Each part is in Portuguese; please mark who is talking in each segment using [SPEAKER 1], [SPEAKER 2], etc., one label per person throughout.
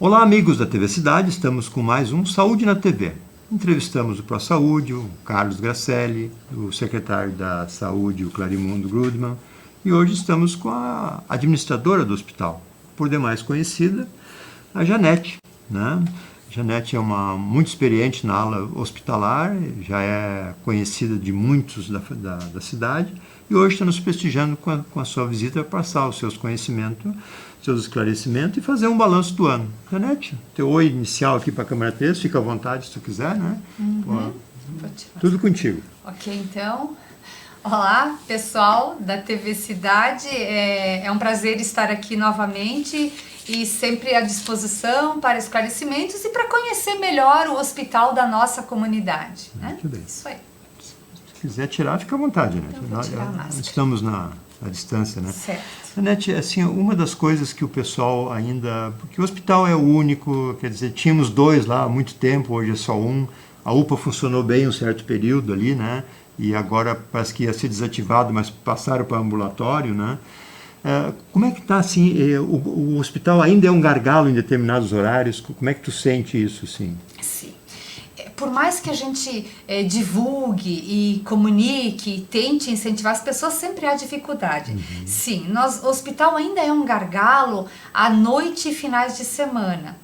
[SPEAKER 1] Olá, amigos da TV Cidade, estamos com mais um Saúde na TV. Entrevistamos o ProSaúde, o Carlos Gracelli, o secretário da Saúde, o Clarimundo Grudman, e hoje estamos com a administradora do hospital, por demais conhecida, a Janete, né? Janete é muito experiente na ala hospitalar, já é conhecida de muitos da cidade e hoje está nos prestigiando com a sua visita para passar os seus conhecimentos, seus esclarecimentos e fazer um balanço do ano. Janete, teu oi inicial aqui para a Câmara 3, fica à vontade se tu quiser, né? Tudo contigo.
[SPEAKER 2] Ok, então. Olá, pessoal da TV Cidade, é um prazer estar aqui novamente e sempre à disposição para esclarecimentos e para conhecer melhor o hospital da nossa comunidade. Né?
[SPEAKER 1] Muito bem.
[SPEAKER 2] Isso aí.
[SPEAKER 1] Se quiser tirar, fica à vontade, né? Nós estamos na distância, né?
[SPEAKER 2] Certo.
[SPEAKER 1] Janete, assim, uma das coisas que o pessoal ainda... Porque o hospital é o único, quer dizer, tínhamos dois lá há muito tempo, hoje é só um. A UPA funcionou bem um certo período ali, né? E agora parece que ia ser desativado, mas passaram para ambulatório, né? Como é que está, assim, o hospital ainda é um gargalo em determinados horários? Como é que tu sente isso, assim?
[SPEAKER 2] Sim. Por mais que a gente divulgue e comunique e tente incentivar as pessoas, sempre há dificuldade. Uhum. Sim, o hospital ainda é um gargalo à noite e finais de semana.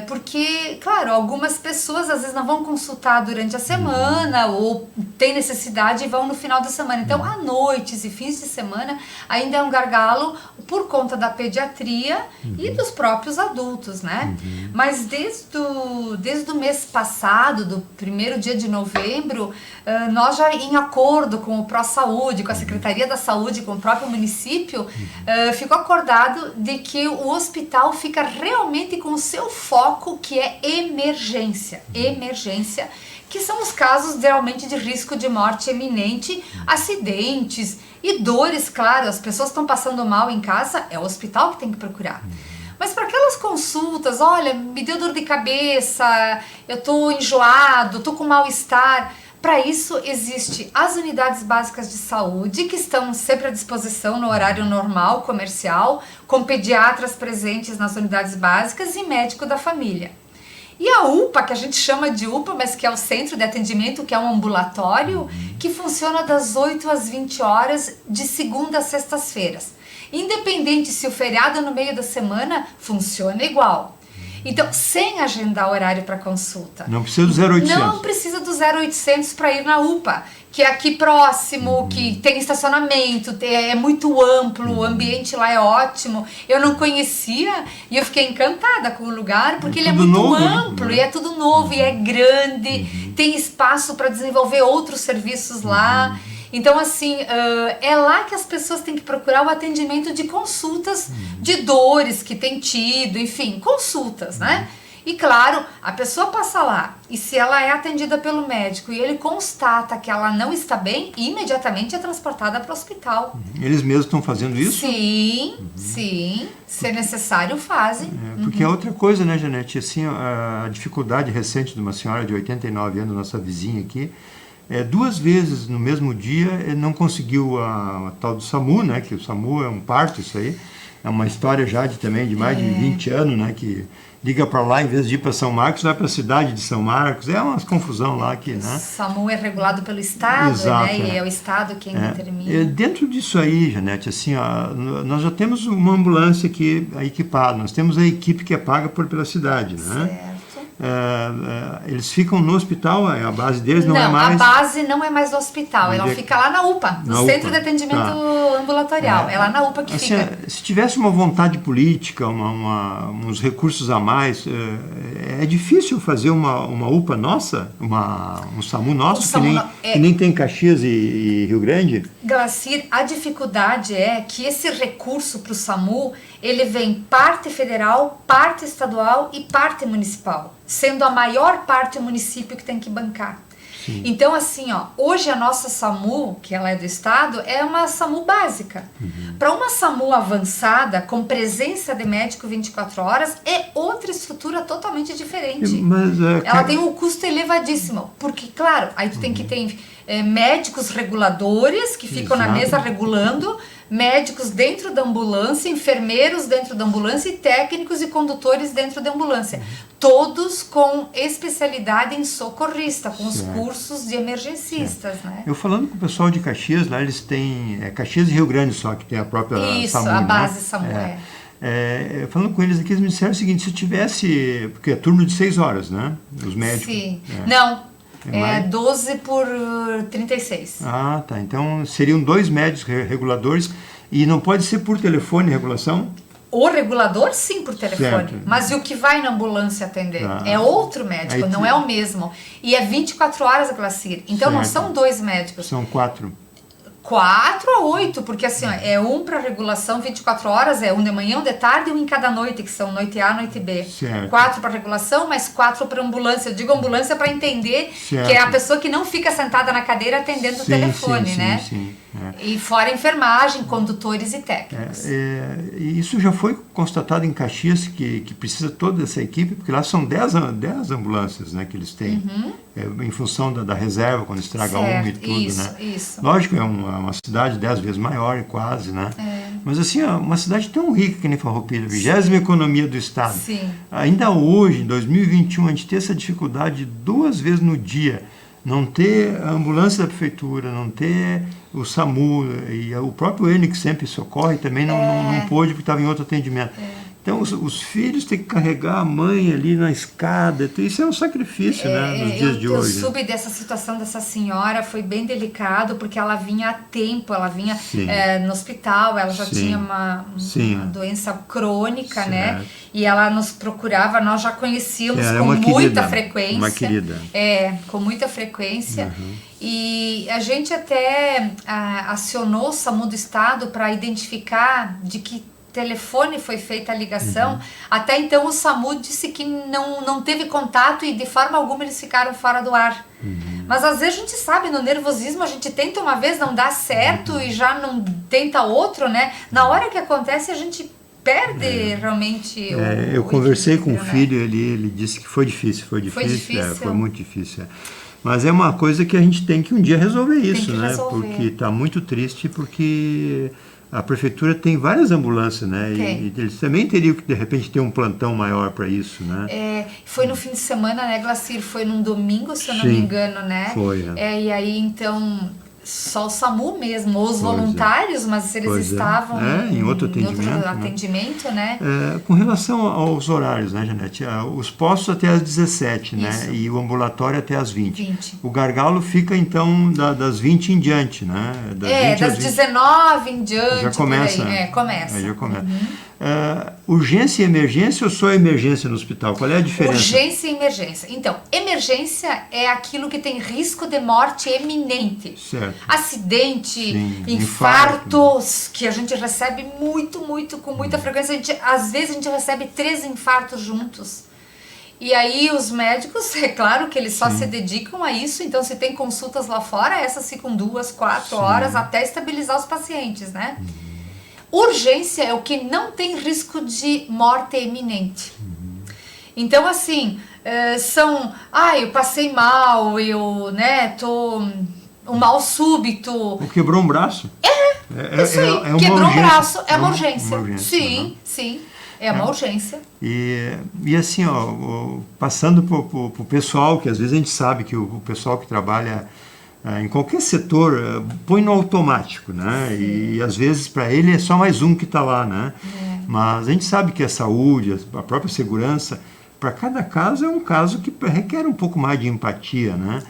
[SPEAKER 2] Porque, claro, algumas pessoas às vezes não vão consultar durante a semana ou tem necessidade e vão no final da semana. Então, à noites e fins de semana ainda é um gargalo por conta da pediatria e dos próprios adultos, né? Mas desde o mês passado, do primeiro dia de novembro, nós já em acordo com o ProSaúde, com a Secretaria da Saúde, com o próprio município, ficou acordado de que o hospital fica realmente com o seu foco, que é emergência, que são os casos realmente de risco de morte iminente, acidentes e dores, claro, as pessoas estão passando mal em casa, é o hospital que tem que procurar. Mas para aquelas consultas, olha, me deu dor de cabeça, eu estou enjoado, estou com mal-estar, para isso existe as unidades básicas de saúde, que estão sempre à disposição no horário normal, comercial, com pediatras presentes nas unidades básicas e médico da família. E a UPA, que a gente chama de UPA, mas que é o Centro de Atendimento, que é um ambulatório, que funciona das 8 às 20 horas, de segunda a sextas-feiras. Independente se o feriado é no meio da semana, funciona igual. Então, sem agendar horário para consulta.
[SPEAKER 1] Não precisa do 0800.
[SPEAKER 2] Não precisa do 0800 para ir na UPA, que é aqui próximo, que tem estacionamento, é muito amplo, o ambiente lá é ótimo. Eu não conhecia e eu fiquei encantada com o lugar, porque ele é muito
[SPEAKER 1] novo,
[SPEAKER 2] amplo,
[SPEAKER 1] né?
[SPEAKER 2] E é tudo novo, e é grande, tem espaço para desenvolver outros serviços lá. Então, assim, é lá que as pessoas têm que procurar o atendimento de consultas de dores que tem tido, enfim, consultas, né? E claro, a pessoa passa lá e se ela é atendida pelo médico e ele constata que ela não está bem, imediatamente é transportada para o hospital.
[SPEAKER 1] Eles mesmos estão fazendo isso?
[SPEAKER 2] Sim, sim, se necessário fazem.
[SPEAKER 1] Porque é outra coisa, né, Janete? Assim, a dificuldade recente de uma senhora de 89 anos, nossa vizinha aqui, 2 vezes no mesmo dia não conseguiu a tal do SAMU, né? Que o SAMU é um parto, isso aí. É uma história já de mais de 20 anos, né? Que liga para lá, em vez de ir para São Marcos, vai para a cidade de São Marcos. É uma confusão lá que, né?
[SPEAKER 2] O SAMU é regulado pelo Estado,
[SPEAKER 1] exato,
[SPEAKER 2] né? E é o Estado quem determina.
[SPEAKER 1] Dentro disso aí, Janete, assim, nós já temos uma ambulância aqui equipada, nós temos a equipe que é paga pela cidade, né?
[SPEAKER 2] Certo.
[SPEAKER 1] Eles ficam no hospital, a base deles não é mais...
[SPEAKER 2] Não, a base não é mais no hospital, ela fica lá na UPA, no Centro de Atendimento Ambulatorial, é lá na UPA que
[SPEAKER 1] assim,
[SPEAKER 2] fica.
[SPEAKER 1] Se tivesse uma vontade política, uns recursos a mais, é difícil fazer uma UPA nossa, um SAMU nosso, que nem tem Caxias e Rio Grande?
[SPEAKER 2] Glacir, a dificuldade é que esse recurso para o SAMU, ele vem parte federal, parte estadual e parte municipal, sendo a maior parte o município que tem que bancar. Sim. Então, assim, hoje a nossa SAMU, que ela é do Estado, é uma SAMU básica. Para uma SAMU avançada, com presença de médico 24 horas, é outra estrutura totalmente diferente.
[SPEAKER 1] Mas,
[SPEAKER 2] ela tem um custo elevadíssimo, porque, claro, aí tu tem que ter médicos reguladores que ficam na
[SPEAKER 1] Exato.
[SPEAKER 2] mesa regulando, médicos dentro da ambulância, enfermeiros dentro da ambulância e técnicos e condutores dentro da ambulância. Todos com especialidade em socorrista, com os
[SPEAKER 1] Certo.
[SPEAKER 2] cursos de emergencistas, né?
[SPEAKER 1] Eu falando com o pessoal de Caxias, lá eles têm Caxias e Rio Grande só, que tem a própria
[SPEAKER 2] Isso,
[SPEAKER 1] SAMU,
[SPEAKER 2] a
[SPEAKER 1] né?
[SPEAKER 2] base SAMU,
[SPEAKER 1] Falando com eles aqui, eles me disseram o seguinte, se tivesse, porque é turno de 6 horas, né? Os médicos.
[SPEAKER 2] Sim.
[SPEAKER 1] É.
[SPEAKER 2] Não,
[SPEAKER 1] É mais?
[SPEAKER 2] 12 por 36.
[SPEAKER 1] Ah, tá. Então seriam 2 médicos reguladores e não pode ser por telefone a regulação?
[SPEAKER 2] O regulador, sim, por telefone.
[SPEAKER 1] Certo.
[SPEAKER 2] Mas e o que vai na ambulância atender?
[SPEAKER 1] Ah.
[SPEAKER 2] É outro médico,
[SPEAKER 1] Aí
[SPEAKER 2] não
[SPEAKER 1] tu-
[SPEAKER 2] é o mesmo. E é 24 horas, Glacir. Então não
[SPEAKER 1] Certo.
[SPEAKER 2] são 2 médicos.
[SPEAKER 1] São 4.
[SPEAKER 2] 4 a 8, porque assim, ó, é um para regulação 24 horas, é um de manhã, um de tarde e um em cada noite, que são noite A, noite B.
[SPEAKER 1] Certo.
[SPEAKER 2] 4 para regulação, mais 4 para ambulância. Eu digo ambulância para entender
[SPEAKER 1] Certo.
[SPEAKER 2] que é a pessoa que não fica sentada na cadeira atendendo o telefone,
[SPEAKER 1] sim,
[SPEAKER 2] né?
[SPEAKER 1] Sim.
[SPEAKER 2] E fora enfermagem, condutores e técnicos.
[SPEAKER 1] E isso já foi constatado em Caxias, que precisa toda essa equipe, porque lá são 10 ambulâncias, né, que eles têm, em função da reserva, quando estraga uma e tudo,
[SPEAKER 2] isso,
[SPEAKER 1] né?
[SPEAKER 2] isso.
[SPEAKER 1] Lógico, é uma cidade 10 vezes maior, quase, né? Mas assim, ó, uma cidade tão rica que nem Farroupilha, 20ª economia do Estado.
[SPEAKER 2] Sim.
[SPEAKER 1] Ainda hoje, em 2021, a gente ter essa dificuldade 2 vezes no dia, não ter a ambulância da prefeitura, não ter o SAMU, e o próprio Ene, que sempre socorre, também não pôde porque estava em outro atendimento. Então, os filhos têm que carregar a mãe ali na escada, isso é um sacrifício, né, nos dias de hoje.
[SPEAKER 2] Eu soube dessa situação dessa senhora, foi bem delicado, porque ela vinha a tempo, ela vinha no hospital, ela já tinha uma doença crônica, né? E ela nos procurava, nós já conhecíamos com muita frequência.
[SPEAKER 1] Uma querida.
[SPEAKER 2] Com muita frequência. E a gente até acionou o SAMU do Estado para identificar de que telefone foi feita a ligação. Até então o SAMU disse que não teve contato e de forma alguma eles ficaram fora do ar. Mas às vezes a gente sabe, no nervosismo a gente tenta uma vez, não dá certo e já não tenta outro, né? Na hora que acontece a gente perde realmente
[SPEAKER 1] eu conversei com o
[SPEAKER 2] equilíbrio,
[SPEAKER 1] filho, ele disse que foi difícil.
[SPEAKER 2] Foi difícil?
[SPEAKER 1] Foi muito difícil. Mas é uma coisa que a gente tem que um dia resolver isso, né?
[SPEAKER 2] Resolver.
[SPEAKER 1] Porque está muito triste, porque a prefeitura tem várias ambulâncias, né? E eles também teriam que, de repente, ter um plantão maior para isso, né?
[SPEAKER 2] Foi no fim de semana, né, Glacir? Foi num domingo, se eu não me engano, né?
[SPEAKER 1] Foi,
[SPEAKER 2] E aí, então, só o SAMU mesmo, ou os voluntários, mas eles estavam
[SPEAKER 1] em outro atendimento,
[SPEAKER 2] né?
[SPEAKER 1] Com relação aos horários, né, Janete? Os postos até às 17, né? E o ambulatório até às 20. O gargalo fica, então, das 20 em diante, né?
[SPEAKER 2] Das 19 em diante.
[SPEAKER 1] Já começa.
[SPEAKER 2] Começa.
[SPEAKER 1] Já começa. Urgência e emergência ou só emergência no hospital? Qual é a diferença?
[SPEAKER 2] Urgência e emergência. Então, emergência é aquilo que tem risco de morte eminente.
[SPEAKER 1] Certo.
[SPEAKER 2] Acidente, infartos, que a gente recebe com muita frequência. Às vezes a gente recebe 3 infartos juntos. E aí os médicos, é claro que eles só se dedicam a isso, então se tem consultas lá fora, essas ficam 2, 4 horas até estabilizar os pacientes, né? Urgência é o que não tem risco de morte iminente. Então, assim, eu passei mal, tô um mal súbito.
[SPEAKER 1] Ou quebrou um braço?
[SPEAKER 2] Isso aí, quebrou um braço, é uma urgência. Sim, é uma urgência.
[SPEAKER 1] E assim, passando pro pessoal, que às vezes a gente sabe que o pessoal que trabalha em qualquer setor, põe no automático, né? E às vezes para ele é só mais um que está lá, né? Mas a gente sabe que a saúde, a própria segurança, para cada caso é um caso que requer um pouco mais de empatia, né?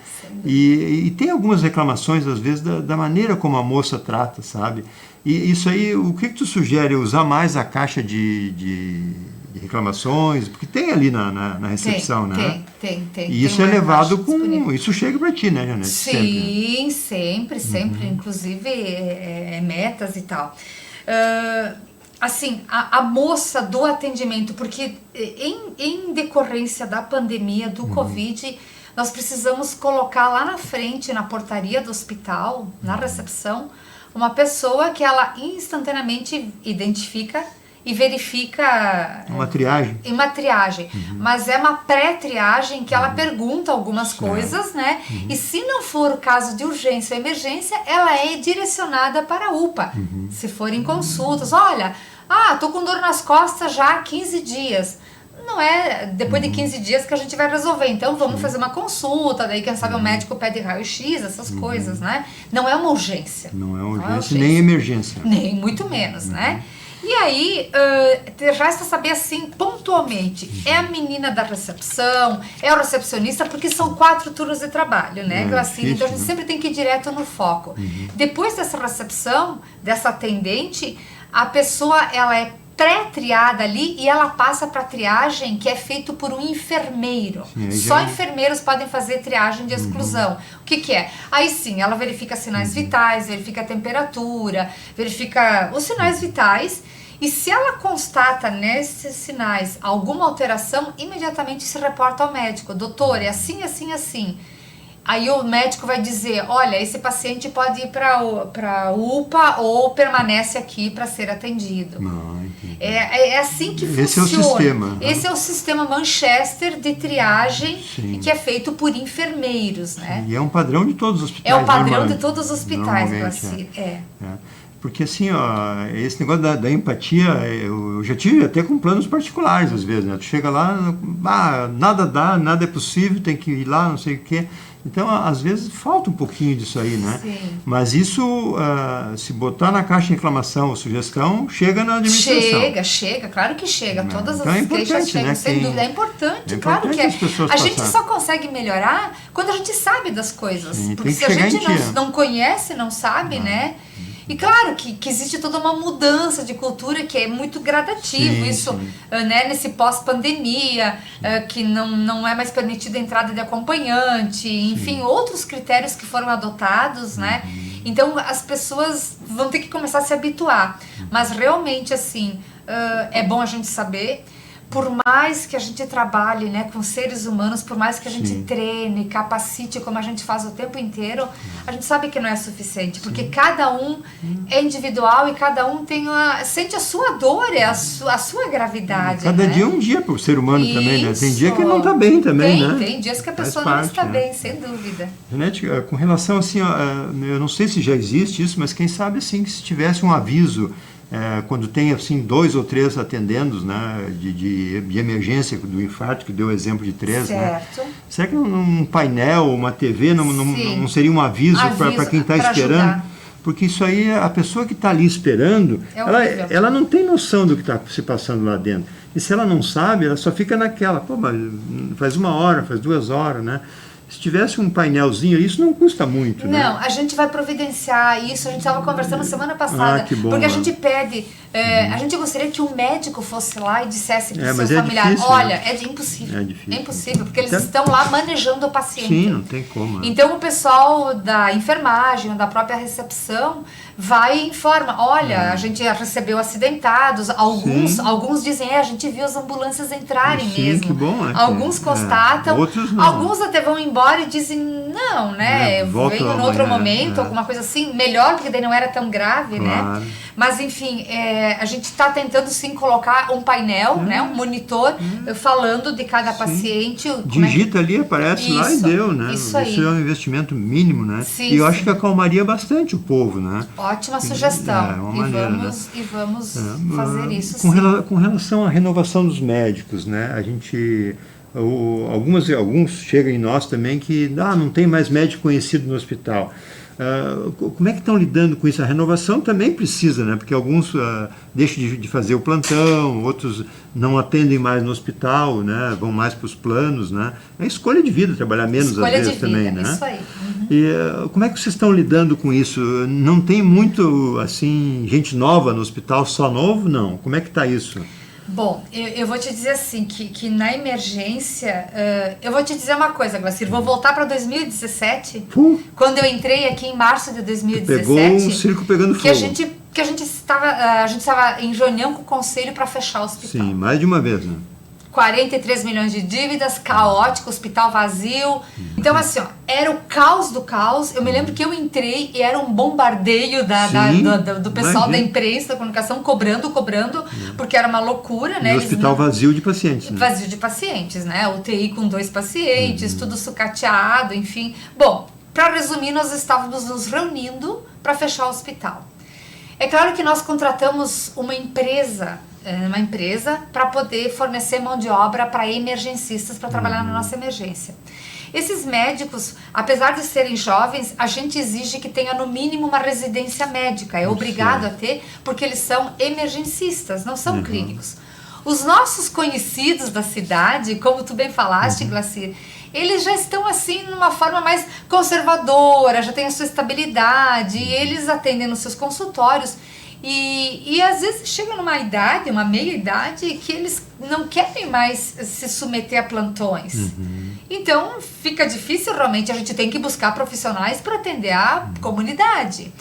[SPEAKER 1] E tem algumas reclamações, às vezes, da maneira como a moça trata, sabe? E isso aí, o que tu sugere? Usar mais a caixa de reclamações? Porque tem ali na recepção, né?
[SPEAKER 2] Tem.
[SPEAKER 1] E isso é levado com... Isso chega para ti, né, Janete?
[SPEAKER 2] Sim, sempre. Inclusive, metas e tal. Assim, a moça do atendimento, porque em decorrência da pandemia, do Covid, nós precisamos colocar lá na frente, na portaria do hospital, na recepção, uma pessoa que ela instantaneamente identifica e verifica
[SPEAKER 1] Uma triagem.
[SPEAKER 2] uma triagem, mas é uma pré-triagem que ela pergunta algumas coisas, né? E se não for o caso de urgência ou emergência, ela é direcionada para a UPA. Se for em consultas, olha, tô com dor nas costas já há 15 dias. Não é depois de 15 dias que a gente vai resolver. Então vamos fazer uma consulta, daí quem sabe o médico pede raio-x, essas coisas, né? Não é uma urgência.
[SPEAKER 1] Não é urgência nem emergência.
[SPEAKER 2] Nem muito menos, né? E aí, resta saber assim, pontualmente, é a menina da recepção, é o recepcionista, porque são 4 turnos de trabalho, né, Glacine? Então a gente sempre tem que ir direto no foco. Depois dessa recepção, dessa atendente, a pessoa, ela é pré-triada ali e ela passa para triagem que é feito por um enfermeiro. Só enfermeiros podem fazer triagem de exclusão. O que é? Aí sim, ela verifica sinais vitais, verifica a temperatura, verifica os sinais vitais e se ela constata nesses sinais alguma alteração, imediatamente se reporta ao médico. Doutor, é assim, assim, assim. Aí o médico vai dizer, olha, esse paciente pode ir para UPA ou permanece aqui para ser atendido. É assim que funciona.
[SPEAKER 1] Esse é o sistema.
[SPEAKER 2] Esse é o sistema Manchester de triagem que é feito por enfermeiros, né?
[SPEAKER 1] E é um padrão de todos os hospitais.
[SPEAKER 2] É o padrão de todos os hospitais, Glacine.
[SPEAKER 1] Porque assim, esse negócio da empatia, eu já tive até com planos particulares às vezes, né? Tu chega lá, nada dá, nada é possível, tem que ir lá, não sei o quê. Então, às vezes, falta um pouquinho disso aí, né?
[SPEAKER 2] Sim.
[SPEAKER 1] Mas isso, se botar na caixa de reclamação ou sugestão, chega na administração.
[SPEAKER 2] Chega, claro que chega. Todas
[SPEAKER 1] então
[SPEAKER 2] as queixas chegam,
[SPEAKER 1] né?
[SPEAKER 2] sem dúvida. É importante,
[SPEAKER 1] claro que
[SPEAKER 2] é. A gente
[SPEAKER 1] passarem.
[SPEAKER 2] só consegue melhorar quando a gente sabe das coisas.
[SPEAKER 1] Sim,
[SPEAKER 2] porque se a gente não conhece, não sabe, né? E claro que existe toda uma mudança de cultura que é muito gradativo, né, nesse pós-pandemia, que não é mais permitida a entrada de acompanhante, enfim, outros critérios que foram adotados, né? Então as pessoas vão ter que começar a se habituar. Mas realmente, assim, é bom a gente saber. Por mais que a gente trabalhe, né, com seres humanos, por mais que a gente treine, capacite, como a gente faz o tempo inteiro, a gente sabe que não é suficiente, porque cada um é individual e cada um sente a sua dor, a sua gravidade.
[SPEAKER 1] Cada
[SPEAKER 2] né?
[SPEAKER 1] dia é um dia para o ser humano também, né? Tem dia que não está bem também, né?
[SPEAKER 2] Tem dias que a pessoa não está bem, sem dúvida.
[SPEAKER 1] Janete, com relação assim, eu não sei se já existe isso, mas quem sabe assim, que se tivesse um aviso quando tem assim 2 ou 3 atendendos, né, de emergência do infarto, que deu o exemplo de 3,
[SPEAKER 2] certo.
[SPEAKER 1] Né? Será que um painel, uma TV não seria um aviso para quem está esperando? Ajudar. Porque isso aí, a pessoa que está ali esperando, ela não tem noção do que está se passando lá dentro. E se ela não sabe, ela só fica naquela, mas faz 1 hora, faz 2 horas, né? Se tivesse um painelzinho, isso não custa muito, né?
[SPEAKER 2] Não, a gente vai providenciar isso, a gente estava conversando semana passada,
[SPEAKER 1] que bom,
[SPEAKER 2] porque a gente pede, a gente gostaria que um médico fosse lá e dissesse para o seu familiar,
[SPEAKER 1] difícil,
[SPEAKER 2] olha,
[SPEAKER 1] né?
[SPEAKER 2] é impossível,
[SPEAKER 1] é difícil.
[SPEAKER 2] É impossível, porque eles estão lá manejando o paciente.
[SPEAKER 1] Sim, não tem como. Né?
[SPEAKER 2] Então o pessoal da enfermagem, da própria recepção, vai e informa, olha, a gente recebeu acidentados, alguns dizem, a gente viu as ambulâncias entrarem mesmo.
[SPEAKER 1] Que bom,
[SPEAKER 2] alguns constatam,
[SPEAKER 1] outros não.
[SPEAKER 2] Alguns até vão embora e dizem, não, né, veio em outro momento, alguma coisa assim, melhor, porque daí não era tão grave, né? Mas, enfim, a gente está tentando, sim, colocar um painel, né, um monitor, falando de cada paciente.
[SPEAKER 1] Digita ali, aparece lá e deu, né?
[SPEAKER 2] Isso aí.
[SPEAKER 1] Isso é um investimento mínimo, né?
[SPEAKER 2] Sim,
[SPEAKER 1] e eu acho que acalmaria bastante o povo, né?
[SPEAKER 2] Ótima sugestão.
[SPEAKER 1] Uma maneira,
[SPEAKER 2] e vamos fazer isso,
[SPEAKER 1] com relação à renovação dos médicos, né? A gente... Alguns chegam em nós também que não tem mais médico conhecido no hospital. Como é que estão lidando com isso? A renovação também precisa, né? Porque alguns deixam de fazer o plantão, outros não atendem mais no hospital, né? Vão mais para os planos, né? É escolha de vida, trabalhar menos às vezes também, né?
[SPEAKER 2] Isso aí.
[SPEAKER 1] E como é que vocês estão lidando com isso? Não tem muito, assim, gente nova no hospital, só novo? Não. Como é que está isso?
[SPEAKER 2] Bom, eu vou te dizer assim, que na emergência, eu vou te dizer uma coisa, Glacir, vou voltar para 2017, quando eu entrei aqui em março de 2017.
[SPEAKER 1] Pegou um circo pegando fogo.
[SPEAKER 2] Que a gente estava em reunião com o conselho para fechar o hospital.
[SPEAKER 1] Sim, mais de uma vez, né?
[SPEAKER 2] 43 milhões de dívidas, caótico, hospital vazio. Então, assim, ó, era o caos do caos. Eu me lembro que eu entrei e era um bombardeio do pessoal da imprensa, da comunicação, cobrando, porque era uma loucura, né?
[SPEAKER 1] E o hospital vazio de pacientes. Né?
[SPEAKER 2] Vazio de pacientes, né? UTI com 2 pacientes, tudo sucateado, enfim. Bom, para resumir, nós estávamos nos reunindo para fechar o hospital. É claro que nós contratamos uma empresa para poder fornecer mão de obra para emergencistas para trabalhar na nossa emergência. Esses médicos, apesar de serem jovens, a gente exige que tenha no mínimo uma residência médica, é obrigado a ter, porque eles são emergencistas, não são clínicos. Os nossos conhecidos da cidade, como tu bem falaste, Glacir, eles já estão assim numa forma mais conservadora, já têm a sua estabilidade, e eles atendem nos seus consultórios. E às vezes chegam numa idade, uma meia idade, que eles não querem mais se submeter a plantões. Então fica difícil realmente, a gente tem que buscar profissionais para atender a comunidade.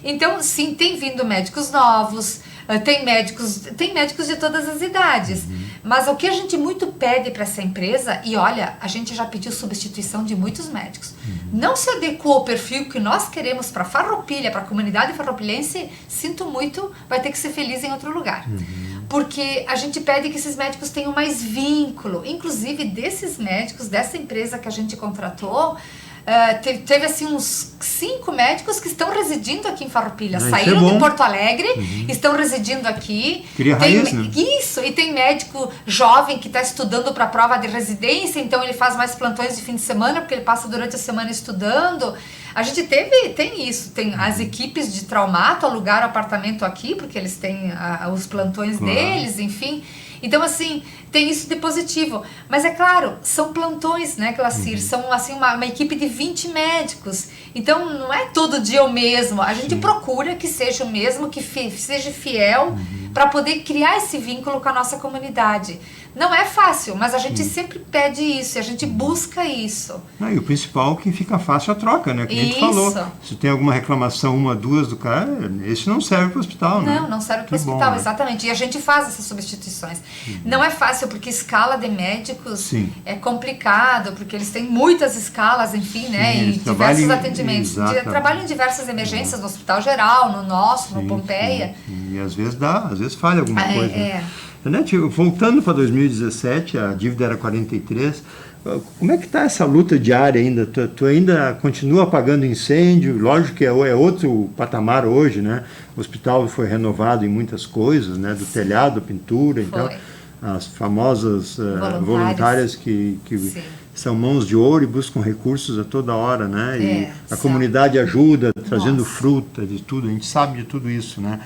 [SPEAKER 2] Então sim, tem vindo médicos novos, tem médicos de todas as idades. Mas o que a gente muito pede para essa empresa, e olha, a gente já pediu substituição de muitos médicos, não se adequou ao perfil que nós queremos para Farroupilha, para a comunidade farroupilhense, sinto muito, vai ter que ser feliz em outro lugar. Porque a gente pede que esses médicos tenham mais vínculo, inclusive desses médicos, dessa empresa que a gente contratou, teve assim uns 5 médicos que estão residindo aqui em Farroupilha, saíram de Porto Alegre, estão residindo aqui.
[SPEAKER 1] Queria raiz, né?
[SPEAKER 2] Isso, e tem médico jovem que está estudando para a prova de residência, então ele faz mais plantões de fim de semana, porque ele passa durante a semana estudando. A gente tem isso, tem as equipes de traumato alugaram apartamento aqui, porque eles têm os plantões deles, enfim. Então, assim, tem isso de positivo. Mas é claro, são plantões, né, Glacir? São, assim, uma equipe de 20 médicos. Então, não é todo dia o mesmo. A gente procura que seja o mesmo, que seja fiel, para poder criar esse vínculo com a nossa comunidade. Não é fácil, mas a gente sempre pede isso, e a gente busca isso.
[SPEAKER 1] E o principal é que fica fácil a troca, né? Como a gente falou. Se tem alguma reclamação, 1, 2 do cara, esse não serve para o hospital, né?
[SPEAKER 2] Não serve para o hospital,
[SPEAKER 1] bom,
[SPEAKER 2] exatamente. E a gente faz essas substituições. Não é fácil, porque escala de médicos é complicado, porque eles têm muitas escalas, enfim, né? E diversos atendimentos. Trabalham em diversas emergências, no Hospital Geral, no nosso, no Pompeia.
[SPEAKER 1] E às vezes falha alguma coisa. Janete, voltando para 2017, a dívida era 43, como é que está essa luta diária ainda? Tu ainda continua apagando incêndio? Lógico que é outro patamar hoje, né? O hospital foi renovado em muitas coisas, né? Do telhado, pintura, então as famosas voluntárias que são mãos de ouro e buscam recursos a toda hora, né? E a comunidade ajuda, trazendo fruta, de tudo, a gente sabe de tudo isso, né?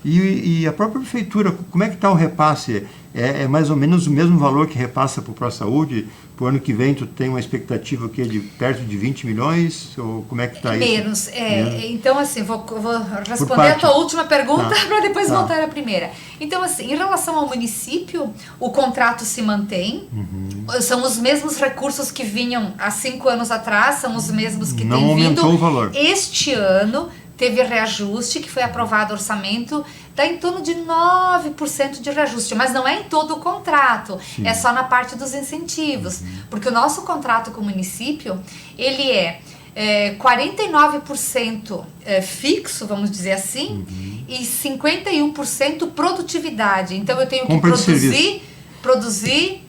[SPEAKER 1] E a própria prefeitura, como é que está o repasse? É mais ou menos o mesmo valor que repassa para o ProSaúde? Para o ano que vem, tu tem uma expectativa que de perto de 20 milhões? Ou como é que está isso?
[SPEAKER 2] Menos. Então, assim, vou responder a tua última pergunta para depois voltar à primeira. Então, assim, em relação ao município, o contrato se mantém. São os mesmos recursos que vinham há 5 anos atrás, são os mesmos que têm vindo.
[SPEAKER 1] Não aumentou o valor.
[SPEAKER 2] Este ano teve reajuste, que foi aprovado o orçamento, dá em torno de 9% de reajuste, mas não é em todo o contrato, é só na parte dos incentivos, porque o nosso contrato com o município, ele é 49% fixo, vamos dizer assim, e 51% produtividade. Então eu tenho que produzir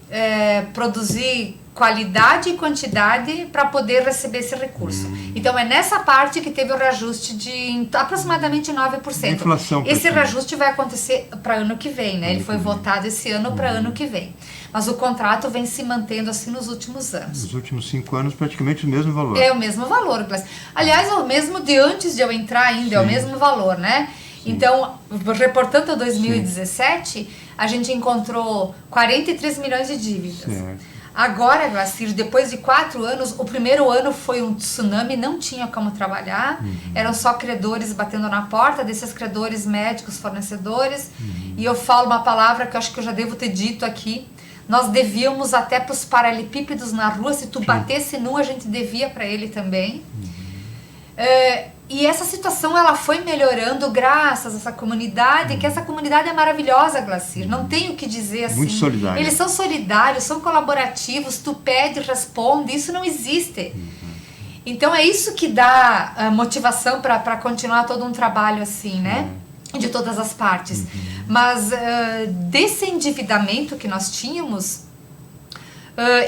[SPEAKER 2] qualidade e quantidade para poder receber esse recurso. Então é nessa parte que teve o reajuste de aproximadamente 9%.
[SPEAKER 1] Inflação,
[SPEAKER 2] esse reajuste vai acontecer para ano que vem, né? Ele foi votado esse ano para ano que vem. Mas o contrato vem se mantendo assim nos últimos anos.
[SPEAKER 1] Nos últimos 5 anos, praticamente o mesmo valor.
[SPEAKER 2] É o mesmo valor. Aliás, é o mesmo de antes de eu entrar ainda, é o mesmo valor, né? Então, reportando a 2017, a gente encontrou 43 milhões de dívidas. Agora, Glacir, depois de 4 anos, o primeiro ano foi um tsunami, não tinha como trabalhar, eram só credores batendo na porta, desses credores médicos, fornecedores, e eu falo uma palavra que eu acho que eu já devo ter dito aqui, nós devíamos até para os paralelepípedos na rua, se tu batesse num, a gente devia para ele também. E essa situação ela foi melhorando graças a essa comunidade, que essa comunidade é maravilhosa, Glacir. Não tenho o que dizer assim.
[SPEAKER 1] Muito solidário.
[SPEAKER 2] Eles são solidários, são colaborativos, tu pede, responde, isso não existe. Então é isso que dá motivação para continuar todo um trabalho assim, né? De todas as partes. Mas desse endividamento que nós tínhamos,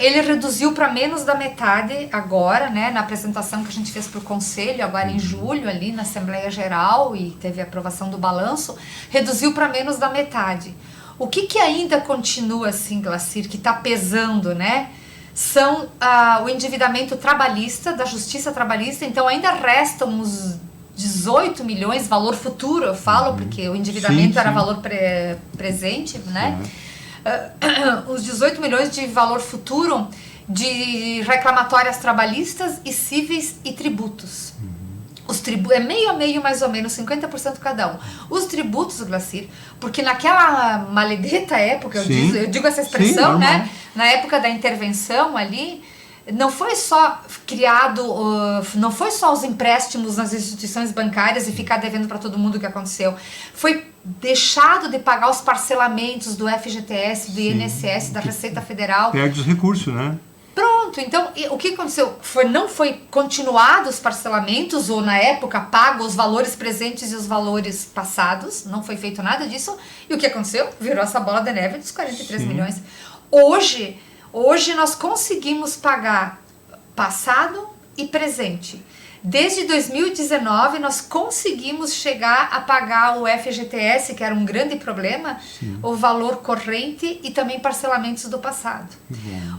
[SPEAKER 2] ele reduziu para menos da metade agora, né, na apresentação que a gente fez para o Conselho, agora em julho, ali na Assembleia Geral, e teve a aprovação do balanço, reduziu para menos da metade. O que ainda continua assim, Glacir, que está pesando, né, são o endividamento trabalhista, da Justiça Trabalhista, então ainda restam uns 18 milhões, valor futuro, eu falo, porque o endividamento era valor presente, né? Os 18 milhões de valor futuro de reclamatórias trabalhistas e cíveis e tributos. É meio a meio, mais ou menos, 50% cada um. Os tributos, Glacir, porque naquela maledeta época, eu digo essa expressão, né? Na época da intervenção ali, não foi só criado, não foi só os empréstimos nas instituições bancárias e ficar devendo para todo mundo o que aconteceu. Foi deixado de pagar os parcelamentos do FGTS, do INSS, da Receita Federal.
[SPEAKER 1] Perde os recursos, né?
[SPEAKER 2] Pronto, então o que aconteceu? Não foi continuado os parcelamentos ou na época pago os valores presentes e os valores passados, não foi feito nada disso. E o que aconteceu? Virou essa bola de neve dos 43 milhões. Hoje nós conseguimos pagar passado e presente. Desde 2019 nós conseguimos chegar a pagar o FGTS, que era um grande problema, o valor corrente e também parcelamentos do passado.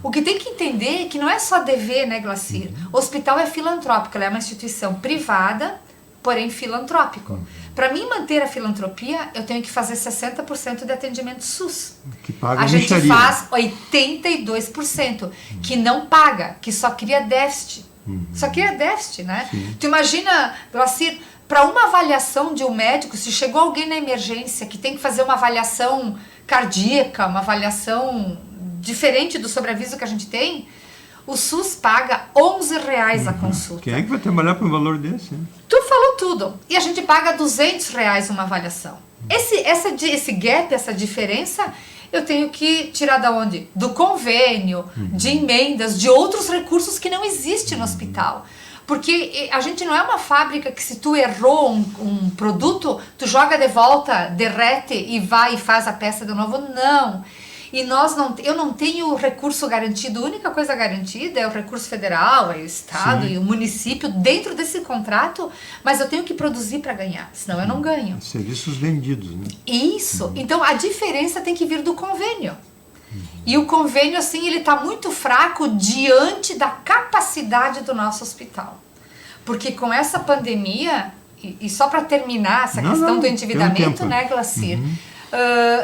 [SPEAKER 2] O que tem que entender é que não é só dever, né, Glacir? O hospital é filantrópico, ele é uma instituição privada, porém filantrópico. Para mim manter a filantropia, eu tenho que fazer 60% de atendimento SUS.
[SPEAKER 1] Que paga
[SPEAKER 2] a gente faz 82%, que não paga, que só cria déficit. Só cria déficit, né? Tu imagina, Glacir, para uma avaliação de um médico, se chegou alguém na emergência que tem que fazer uma avaliação cardíaca, uma avaliação diferente do sobreaviso que a gente tem, o SUS paga R$11 a consulta.
[SPEAKER 1] Quem é que vai trabalhar por um valor desse? Hein?
[SPEAKER 2] Tu falou tudo. E a gente paga R$200 uma avaliação. Esse gap, essa diferença, eu tenho que tirar da onde? Do convênio, de emendas, de outros recursos que não existem no hospital. Porque a gente não é uma fábrica que se tu errou um produto, tu joga de volta, derrete e vai e faz a peça de novo. Não. E eu não tenho recurso garantido, a única coisa garantida é o recurso federal, é o estado e o município dentro desse contrato, mas eu tenho que produzir para ganhar, senão eu não ganho.
[SPEAKER 1] Serviços vendidos, né?
[SPEAKER 2] Isso, então a diferença tem que vir do convênio. E o convênio, assim, ele está muito fraco diante da capacidade do nosso hospital. Porque com essa pandemia, e só para terminar essa questão do endividamento, né, Glacir?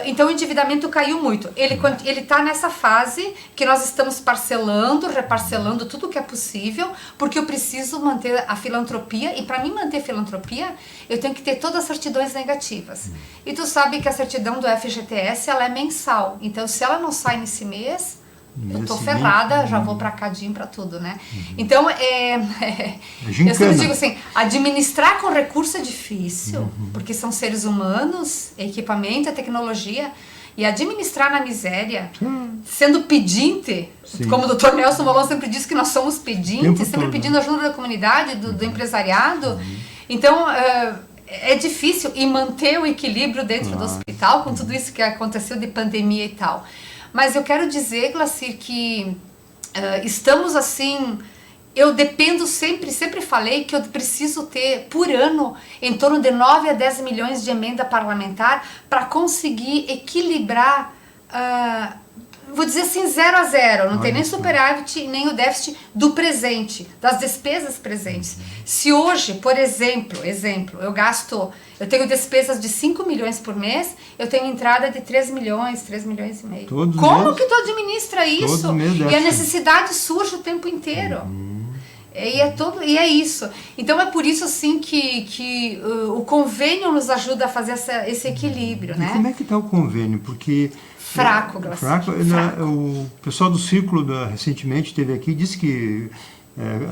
[SPEAKER 2] Então o endividamento caiu muito. Ele está nessa fase que nós estamos parcelando, reparcelando tudo o que é possível, porque eu preciso manter a filantropia, e para mim manter a filantropia, eu tenho que ter todas as certidões negativas. E tu sabe que a certidão do FGTS, ela é mensal, então se ela não sai nesse mês, eu tô ferrada, já vou pra Cadim pra tudo, né? Então, eu sempre digo assim, administrar com recurso é difícil, porque são seres humanos, equipamento, é tecnologia, e administrar na miséria, sendo pedinte, como o Dr. Nelson Molon sempre diz que nós somos pedintes, sempre pedindo ajuda da comunidade, do empresariado. Então, é difícil, e manter o equilíbrio dentro do hospital, com tudo isso que aconteceu de pandemia e tal. Mas eu quero dizer, Glacir, que estamos assim, eu dependo sempre falei que eu preciso ter por ano em torno de 9 a 10 milhões de emenda parlamentar para conseguir equilibrar, vou dizer assim, 0 a 0, não tem nem superávit nem o déficit do presente, das despesas presentes. Se hoje, por exemplo, eu tenho despesas de 5 milhões por mês, eu tenho entrada de 3 milhões e meio. Como que tu administra isso? E a necessidade surge o tempo inteiro. E é isso. Então é por isso assim que o convênio nos ajuda a fazer esse equilíbrio, né?
[SPEAKER 1] E como é que está o convênio? Porque
[SPEAKER 2] fraco, Glacir.
[SPEAKER 1] O pessoal do Círculo recentemente esteve aqui e disse que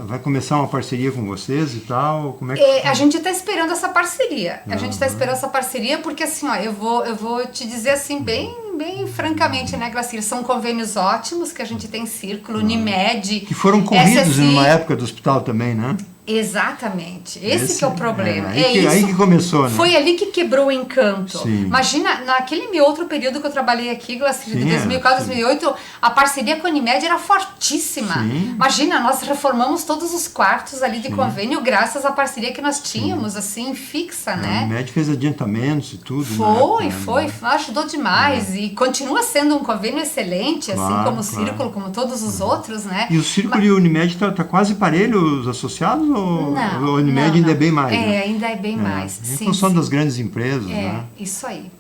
[SPEAKER 1] vai começar uma parceria com vocês e tal? Como é que
[SPEAKER 2] A gente está esperando essa parceria. A gente está esperando essa parceria porque, assim, ó, eu vou te dizer assim, bem francamente, né, Glacir? São convênios ótimos que a gente tem Círculo, Unimed...
[SPEAKER 1] Que foram corridos
[SPEAKER 2] SSI.
[SPEAKER 1] numa época do hospital também, né?
[SPEAKER 2] Exatamente. Esse que é o problema.
[SPEAKER 1] Aí que começou, né?
[SPEAKER 2] Foi ali que quebrou o encanto.
[SPEAKER 1] Sim.
[SPEAKER 2] Imagina, naquele meu outro período que eu trabalhei aqui, Glacir, de 2004 a 2008, a parceria com a Unimed era fortíssima.
[SPEAKER 1] Sim.
[SPEAKER 2] Imagina, nós reformamos todos os quartos ali de convênio graças à parceria que nós tínhamos, assim, fixa, né?
[SPEAKER 1] A Unimed fez adiantamentos e tudo.
[SPEAKER 2] Foi, ajudou demais. E continua sendo um convênio excelente, assim como o Círculo, como todos os outros, né?
[SPEAKER 1] E o Círculo e o Unimed tá quase parelho os associados? Ou
[SPEAKER 2] Não,
[SPEAKER 1] o Unimed ainda é bem mais? Né?
[SPEAKER 2] Ainda é bem mais.
[SPEAKER 1] Em função das grandes empresas, né?
[SPEAKER 2] Isso aí.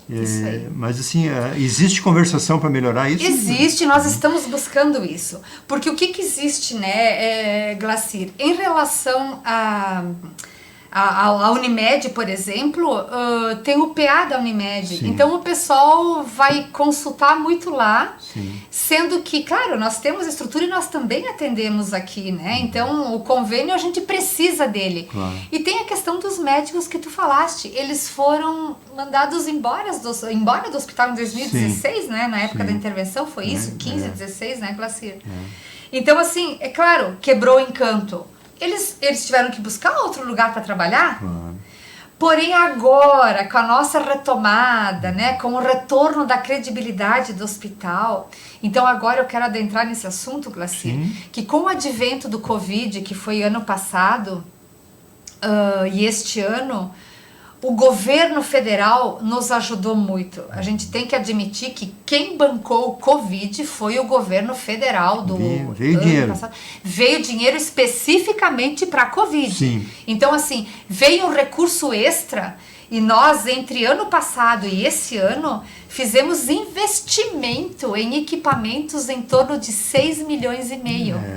[SPEAKER 1] Mas assim, existe conversação para melhorar isso?
[SPEAKER 2] Existe, nós estamos buscando isso. Porque o que existe, né, Glacir? Em relação a Unimed, por exemplo, tem o PA da Unimed.
[SPEAKER 1] Sim.
[SPEAKER 2] Então o pessoal vai consultar muito lá,
[SPEAKER 1] Sim.
[SPEAKER 2] sendo que, claro, nós temos estrutura e nós também atendemos aqui, né? Então o convênio a gente precisa dele.
[SPEAKER 1] Claro.
[SPEAKER 2] E tem a questão dos médicos que tu falaste. Eles foram mandados embora do hospital em 2016,
[SPEAKER 1] Sim.
[SPEAKER 2] né? Na época
[SPEAKER 1] Sim.
[SPEAKER 2] da intervenção, foi isso? 15, 16, né, Glacir? Então, assim, é claro, quebrou o encanto. Eles tiveram que buscar outro lugar para trabalhar, porém agora, com a nossa retomada, né, com o retorno da credibilidade do hospital, então agora eu quero adentrar nesse assunto, Glacir, que com o advento do Covid, que foi ano passado e este ano, o governo federal nos ajudou muito. A gente tem que admitir que quem bancou o Covid foi o governo federal do
[SPEAKER 1] veio dinheiro.
[SPEAKER 2] Passado. Veio dinheiro especificamente para a Covid.
[SPEAKER 1] Sim.
[SPEAKER 2] Então, assim, veio um recurso extra e nós, entre ano passado e esse ano, fizemos investimento em equipamentos em torno de 6,5 milhões.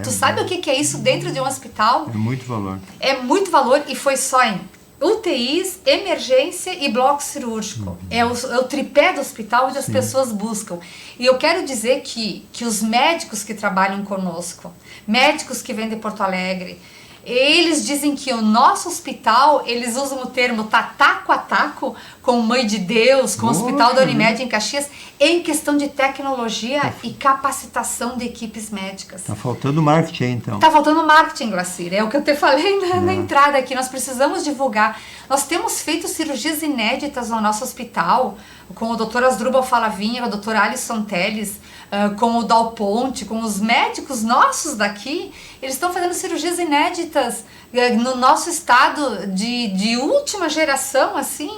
[SPEAKER 2] Tu sabe o que é isso dentro de um hospital?
[SPEAKER 1] É muito valor.
[SPEAKER 2] É muito valor e foi só em UTIs, emergência e bloco cirúrgico. É o tripé do hospital onde as pessoas buscam. E eu quero dizer que os médicos que trabalham conosco, médicos que vêm de Porto Alegre, eles dizem que o nosso hospital, eles usam o termo taco a taco com Mãe de Deus, com o Hospital da Unimed em Caxias, em questão de tecnologia e capacitação de equipes médicas.
[SPEAKER 1] Tá faltando marketing aí, então.
[SPEAKER 2] Tá faltando marketing, Glacir. É o que eu te falei na entrada aqui. Nós precisamos divulgar. Nós temos feito cirurgias inéditas no nosso hospital, com o Dr. Asdrubal Falavinha, o Dr. Alisson Teles, com o Dal Ponte, com os médicos nossos daqui. Eles estão fazendo cirurgias inéditas no nosso estado de última geração, assim.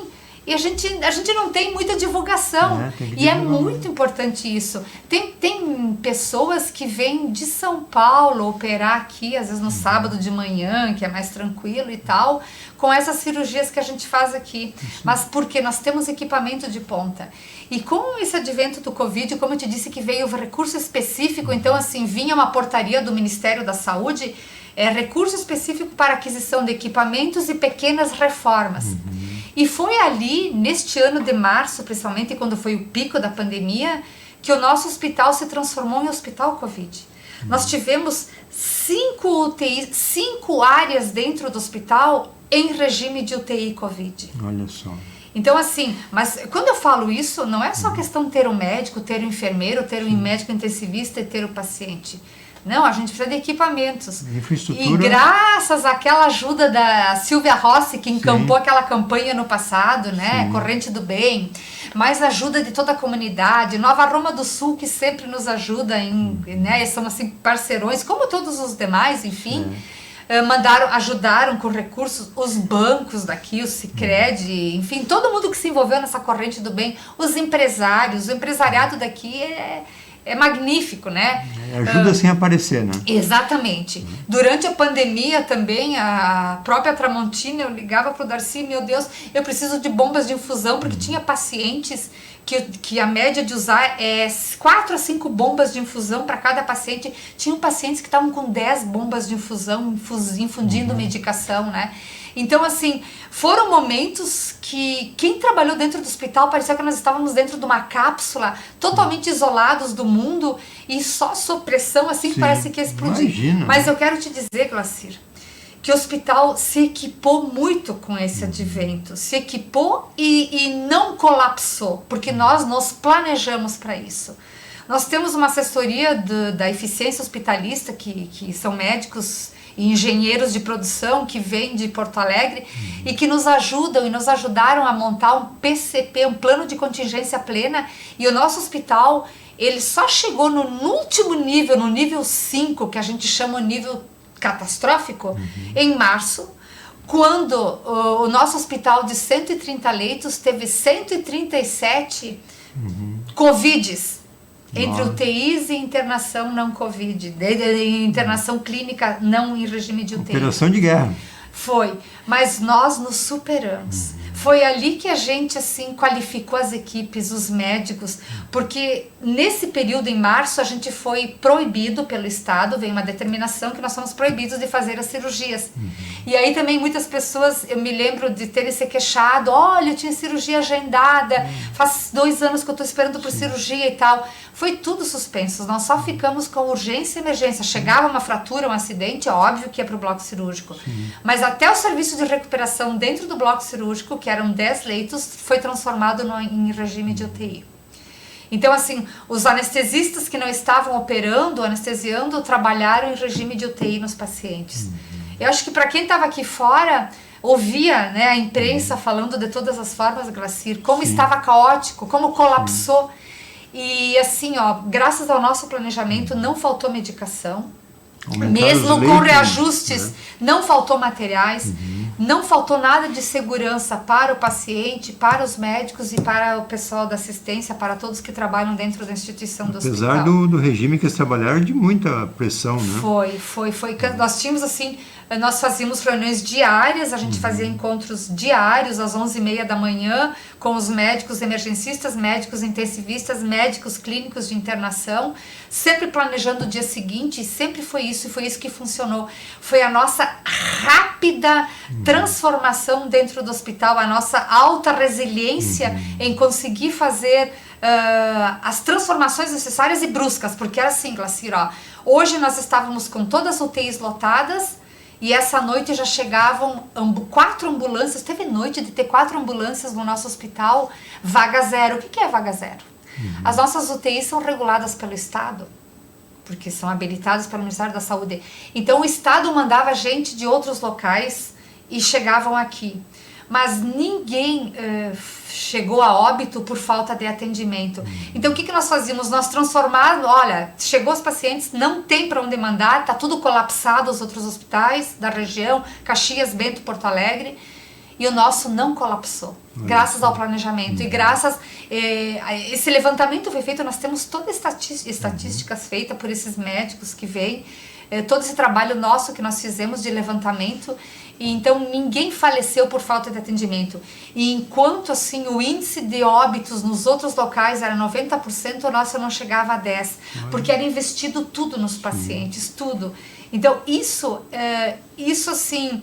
[SPEAKER 2] E a gente não tem muita divulgação. E é muito importante isso. Tem pessoas que vêm de São Paulo operar aqui, às vezes no sábado de manhã, que é mais tranquilo e tal, com essas cirurgias que a gente faz aqui. Mas porque nós temos equipamento de ponta. E com esse advento do Covid, como eu te disse que veio recurso específico, então assim, vinha uma portaria do Ministério da Saúde, recurso específico para aquisição de equipamentos e pequenas reformas. E foi ali, neste ano de março, principalmente quando foi o pico da pandemia, que o nosso hospital se transformou em hospital Covid. Nós tivemos 5 UTIs, 5 áreas dentro do hospital em regime de UTI Covid.
[SPEAKER 1] Olha só.
[SPEAKER 2] Então, assim, mas quando eu falo isso, não é só questão de ter um médico, ter um enfermeiro, ter um médico intensivista e ter o paciente. Não, a gente precisa de equipamentos.
[SPEAKER 1] Infraestrutura.
[SPEAKER 2] E graças àquela ajuda da Silvia Rossi, que encampou aquela campanha no passado, né? Corrente do Bem, mais ajuda de toda a comunidade, Nova Roma do Sul, que sempre nos ajuda, né? São assim parceirões, como todos os demais, enfim. Ajudaram com recursos os bancos daqui, o Sicredi, enfim, todo mundo que se envolveu nessa corrente do bem, os empresários, o empresariado daqui é magnífico, né?
[SPEAKER 1] Ajuda sem aparecer, né?
[SPEAKER 2] Exatamente. Durante a pandemia também, a própria Tramontina, eu ligava para o Darcy, meu Deus, eu preciso de bombas de infusão, porque tinha pacientes que a média de usar é 4 a 5 bombas de infusão para cada paciente. Tinham pacientes que estavam com 10 bombas de infusão, infundindo medicação, né? Então, assim, foram momentos que quem trabalhou dentro do hospital parecia que nós estávamos dentro de uma cápsula, totalmente isolados do mundo e só sob pressão, assim,
[SPEAKER 1] Sim,
[SPEAKER 2] parece que ia explodir.
[SPEAKER 1] imagina.
[SPEAKER 2] Mas eu quero te dizer, Glacir, que o hospital se equipou muito com esse advento, se equipou e não colapsou, porque nós nos planejamos para isso. Nós temos uma assessoria da eficiência hospitalista, que são médicos e engenheiros de produção que vêm de Porto Alegre e que nos ajudam e nos ajudaram a montar um PCP, um plano de contingência plena, e o nosso hospital, ele só chegou no último nível, no nível 5, que a gente chama o nível catastrófico, em março, quando o nosso hospital de 130 leitos teve 137 Covids, entre UTIs e internação não Covid, internação clínica não em regime de UTI.
[SPEAKER 1] Operação de guerra.
[SPEAKER 2] Foi, mas nós nos superamos. Foi ali que a gente, assim, qualificou as equipes, os médicos, porque nesse período, em março, a gente foi proibido pelo Estado, veio uma determinação que nós somos proibidos de fazer as cirurgias. E aí também muitas pessoas, eu me lembro de terem se queixado, olha, eu tinha cirurgia agendada, faz 2 anos que eu estou esperando por cirurgia e tal. Foi tudo suspenso, nós só ficamos com urgência e emergência. Chegava uma fratura, um acidente, é óbvio que ia para o bloco cirúrgico. Mas até o serviço de recuperação dentro do bloco cirúrgico, que eram 10 leitos, foi transformado em regime de UTI. Então, assim, os anestesistas que não estavam operando, anestesiando, trabalharam em regime de UTI nos pacientes. Eu acho que para quem estava aqui fora, ouvia, né, a imprensa falando de todas as formas, Glacir, como estava caótico, como colapsou. E assim, ó, graças ao nosso planejamento, não faltou medicação. Mesmo com
[SPEAKER 1] leitos,
[SPEAKER 2] reajustes,
[SPEAKER 1] né?
[SPEAKER 2] não faltou materiais, não faltou nada de segurança para o paciente, para os médicos e para o pessoal da assistência, para todos que trabalham dentro da instituição do hospital.
[SPEAKER 1] Apesar do regime que eles trabalharam de muita pressão, né?
[SPEAKER 2] Foi. Nós tínhamos assim, nós fazíamos reuniões diárias, a gente fazia encontros diários às 11h30 da manhã com os médicos emergencistas, médicos intensivistas, médicos clínicos de internação, sempre planejando o dia seguinte, e sempre foi isso, e foi isso que funcionou. Foi a nossa rápida transformação dentro do hospital, a nossa alta resiliência em conseguir fazer as transformações necessárias e bruscas, porque era assim, Glacir, ó, hoje nós estávamos com todas as UTIs lotadas, e essa noite já chegavam 4 ambulâncias, teve noite de ter 4 ambulâncias no nosso hospital, vaga zero. O que é vaga zero? As nossas UTIs são reguladas pelo Estado, porque são habilitadas pelo Ministério da Saúde. Então o Estado mandava gente de outros locais e chegavam aqui. Mas ninguém chegou a óbito por falta de atendimento. Então o que nós fazíamos? Nós transformávamos, olha, chegou os pacientes, não tem para onde mandar, está tudo colapsado os outros hospitais da região, Caxias, Bento, Porto Alegre, e o nosso não colapsou, graças ao planejamento. E graças a esse levantamento foi feito, nós temos todas estatísticas feitas por esses médicos que vêm, todo esse trabalho nosso que nós fizemos de levantamento. E então ninguém faleceu por falta de atendimento. E enquanto assim o índice de óbitos nos outros locais era 90%, o nosso não chegava a 10%, porque era investido tudo nos pacientes, tudo. Então isso assim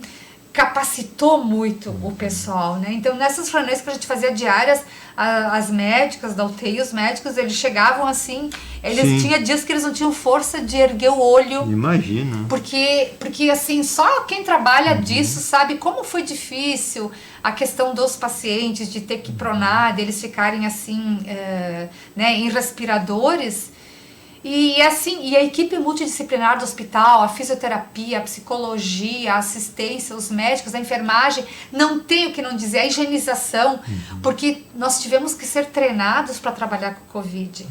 [SPEAKER 2] capacitou muito o pessoal, né? Então nessas reuniões que a gente fazia diárias, as médicas da UTI, os médicos, eles chegavam assim, eles tinham dias que eles não tinham força de erguer o olho.
[SPEAKER 1] Imagina.
[SPEAKER 2] Porque assim, só quem trabalha disso sabe como foi difícil a questão dos pacientes, de ter que pronar, deles ficarem assim, né, em respiradores. E assim, e a equipe multidisciplinar do hospital, a fisioterapia, a psicologia, a assistência, os médicos, a enfermagem, não tem o que não dizer, a higienização, porque nós tivemos que ser treinados para trabalhar com o Covid.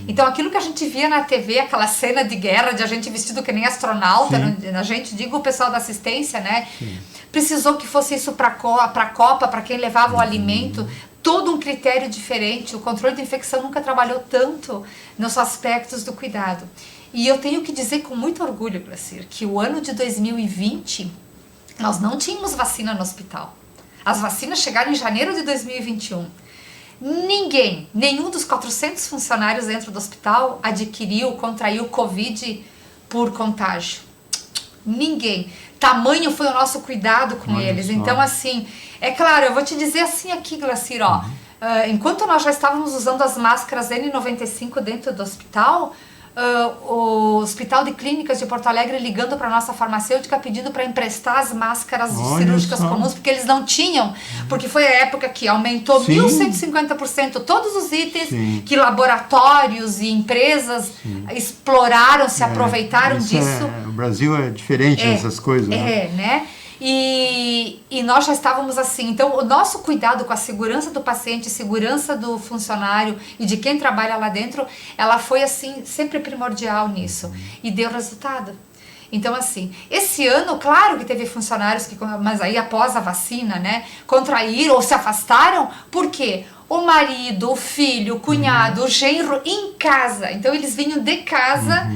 [SPEAKER 2] Então aquilo que a gente via na TV, aquela cena de guerra, de a gente vestido que nem astronauta, a gente, digo o pessoal da assistência, né? Precisou que fosse isso para a Copa, para quem levava o alimento, todo um critério diferente. O controle de infecção nunca trabalhou tanto nos aspectos do cuidado. E eu tenho que dizer com muito orgulho, Glacir, que o ano de 2020, nós não tínhamos vacina no hospital. As vacinas chegaram em janeiro de 2021. Nenhum dos 400 funcionários dentro do hospital contraiu Covid por contágio. Ninguém. Tamanho foi o nosso cuidado com eles. Então, assim, é claro, eu vou te dizer assim aqui, Glacir, ó, enquanto nós já estávamos usando as máscaras N95 dentro do hospital, o Hospital de Clínicas de Porto Alegre ligando para a nossa farmacêutica pedindo para emprestar as máscaras cirúrgicas comuns, porque eles não tinham, porque foi a época que aumentou 1.150% todos os itens que laboratórios e empresas exploraram, se aproveitaram disso.
[SPEAKER 1] O Brasil é diferente nessas coisas.
[SPEAKER 2] Né? E nós já estávamos assim. Então, o nosso cuidado com a segurança do paciente, segurança do funcionário e de quem trabalha lá dentro, ela foi assim, sempre primordial nisso. E deu resultado. Então, assim, esse ano, claro que teve funcionários que, mas aí após a vacina, né, contraíram ou se afastaram. Por quê? O marido, o filho, o cunhado, o genro em casa. Então, eles vinham de casa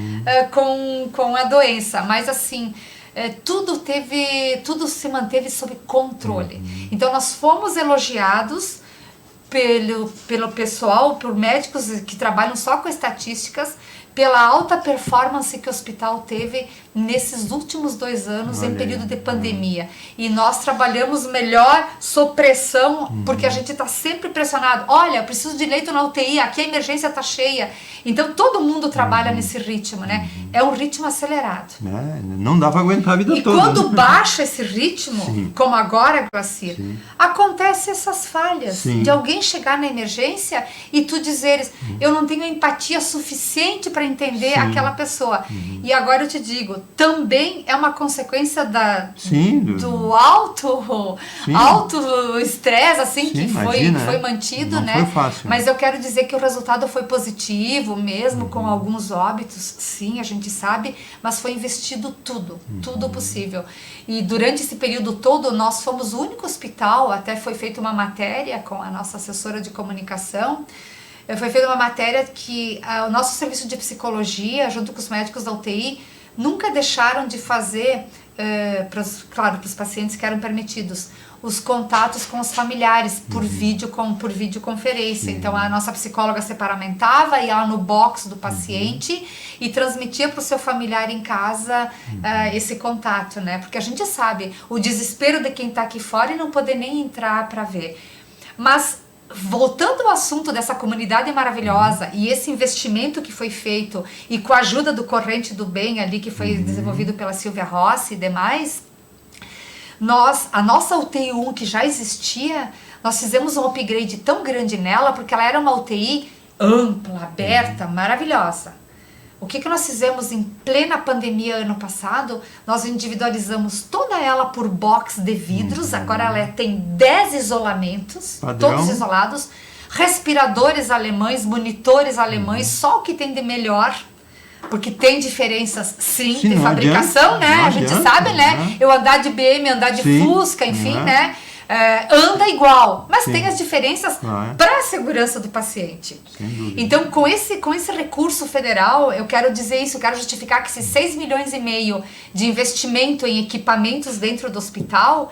[SPEAKER 2] com a doença. Mas, assim, tudo se manteve sob controle. Então nós fomos elogiados pelo pessoal, por médicos que trabalham só com estatísticas, pela alta performance que o hospital teve nesses últimos 2 anos em período de pandemia. E nós trabalhamos melhor sob pressão, porque a gente está sempre pressionado. Olha, eu preciso de leito na UTI, aqui a emergência está cheia. Então todo mundo trabalha nesse ritmo, né? É um ritmo acelerado.
[SPEAKER 1] Não dá para aguentar a vida toda.
[SPEAKER 2] E quando baixa esse ritmo, como agora, Glacir, acontecem essas falhas de alguém chegar na emergência e tu dizeres, eu não tenho empatia suficiente para entender aquela pessoa. E agora eu te digo, também é uma consequência do alto estresse assim, que foi mantido,
[SPEAKER 1] não
[SPEAKER 2] né?
[SPEAKER 1] Foi fácil.
[SPEAKER 2] Mas eu quero dizer que o resultado foi positivo, mesmo com alguns óbitos, sim, a gente sabe, mas foi investido tudo possível. E durante esse período todo, nós fomos o único hospital, até foi feita uma matéria com a nossa assessora de comunicação, foi feita uma matéria que o nosso serviço de psicologia, junto com os médicos da UTI, nunca deixaram de fazer, para os pacientes que eram permitidos, os contatos com os familiares por videoconferência. Então a nossa psicóloga se paramentava, ia lá no box do paciente e transmitia para o seu familiar em casa esse contato, né? Porque a gente sabe o desespero de quem está aqui fora e não poder nem entrar para ver. Mas voltando ao assunto dessa comunidade maravilhosa e esse investimento que foi feito e com a ajuda do Corrente do Bem ali, que foi desenvolvido pela Silvia Rossi e demais, a nossa UTI 1 que já existia, nós fizemos um upgrade tão grande nela, porque ela era uma UTI ampla, aberta, maravilhosa. O que nós fizemos em plena pandemia ano passado? Nós individualizamos toda ela por box de vidros, agora ela tem 10 isolamentos, todos isolados, respiradores alemães, monitores alemães, só o que tem de melhor, porque tem diferenças sim de fabricação, né? A gente sabe, né? Eu andar de BM, andar de Fusca, enfim, né? Anda igual, mas tem as diferenças para a segurança do paciente. Então, com esse recurso federal, eu quero dizer isso, eu quero justificar que esses 6,5 milhões de investimento em equipamentos dentro do hospital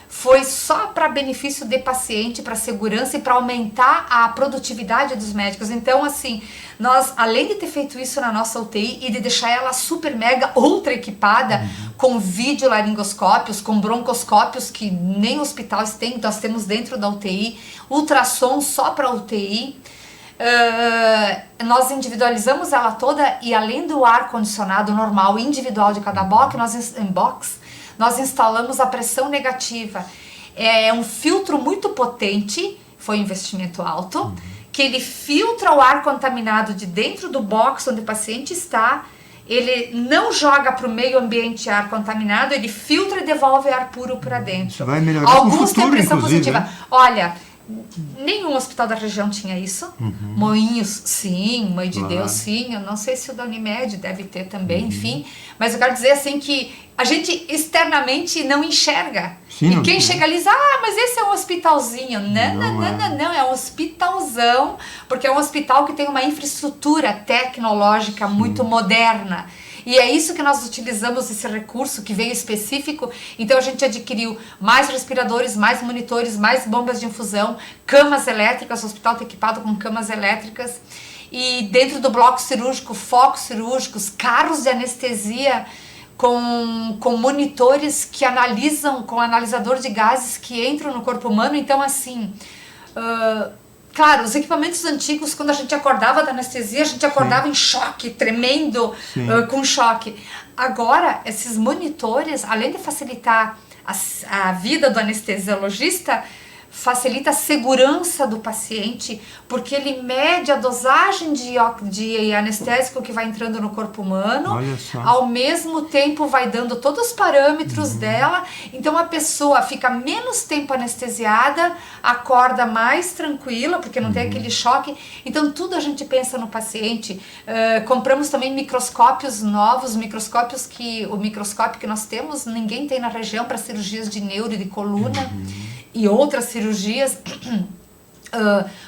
[SPEAKER 2] foi só para benefício de paciente, para segurança e para aumentar a produtividade dos médicos. Então, assim, nós, além de ter feito isso na nossa UTI e de deixar ela super mega ultra equipada, com videolaringoscópios, com broncoscópios que nem hospitais têm, nós temos dentro da UTI, ultrassom só para UTI, nós individualizamos ela toda e além do ar-condicionado normal individual de cada box, nós instalamos a pressão negativa. É um filtro muito potente, foi um investimento alto, que ele filtra o ar contaminado de dentro do box onde o paciente está, ele não joga para o meio ambiente ar contaminado, ele filtra e devolve ar puro para dentro.
[SPEAKER 1] Vai melhorar
[SPEAKER 2] Alguns
[SPEAKER 1] têm
[SPEAKER 2] pressão positiva. Olha, nenhum hospital da região tinha isso. Moinhos, sim. Moinho de Deus, sim. Eu não sei se o da Unimed deve ter também, enfim. Mas eu quero dizer assim que a gente externamente não enxerga.
[SPEAKER 1] Sim,
[SPEAKER 2] e quem chega ali diz, mas esse é um hospitalzinho. Não, é um hospitalzão, porque é um hospital que tem uma infraestrutura tecnológica muito moderna. E é isso que nós utilizamos, esse recurso que veio específico. Então a gente adquiriu mais respiradores, mais monitores, mais bombas de infusão, camas elétricas, o hospital está equipado com camas elétricas. E dentro do bloco cirúrgico, focos cirúrgicos, carros de anestesia, com monitores que analisam, com analisador de gases que entram no corpo humano. Então, assim, claro, os equipamentos antigos, quando a gente acordava da anestesia, a gente acordava em choque, tremendo, com choque. Agora, esses monitores, além de facilitar a vida do anestesiologista, facilita a segurança do paciente, porque ele mede a dosagem de anestésico que vai entrando no corpo humano, ao mesmo tempo vai dando todos os parâmetros dela, então a pessoa fica menos tempo anestesiada, acorda mais tranquila, porque não tem aquele choque. Então tudo a gente pensa no paciente. Compramos também microscópios novos, o microscópio que nós temos, ninguém tem na região para cirurgias de neuro e de coluna, e outras cirurgias,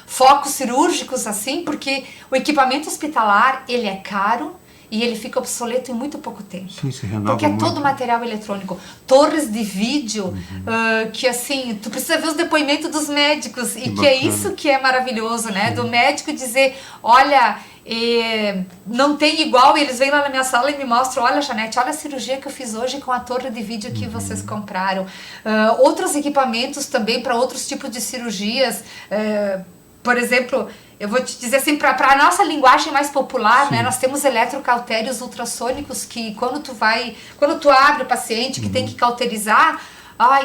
[SPEAKER 2] focos cirúrgicos assim, porque o equipamento hospitalar, ele é caro e ele fica obsoleto em muito pouco tempo.
[SPEAKER 1] Sim, se renova
[SPEAKER 2] porque é
[SPEAKER 1] muito.
[SPEAKER 2] todo material eletrônico. Torres de vídeo, que assim, tu precisa ver os depoimentos dos médicos, e que é isso que é maravilhoso, né? Do médico dizer, olha, não tem igual, e eles vêm lá na minha sala e me mostram, olha, Janete, olha a cirurgia que eu fiz hoje com a torre de vídeo que vocês compraram. Outros equipamentos também para outros tipos de cirurgias, por exemplo, eu vou te dizer assim, para a nossa linguagem mais popular, né, nós temos eletrocautérios ultrassônicos que quando tu abre o paciente que tem que cauterizar,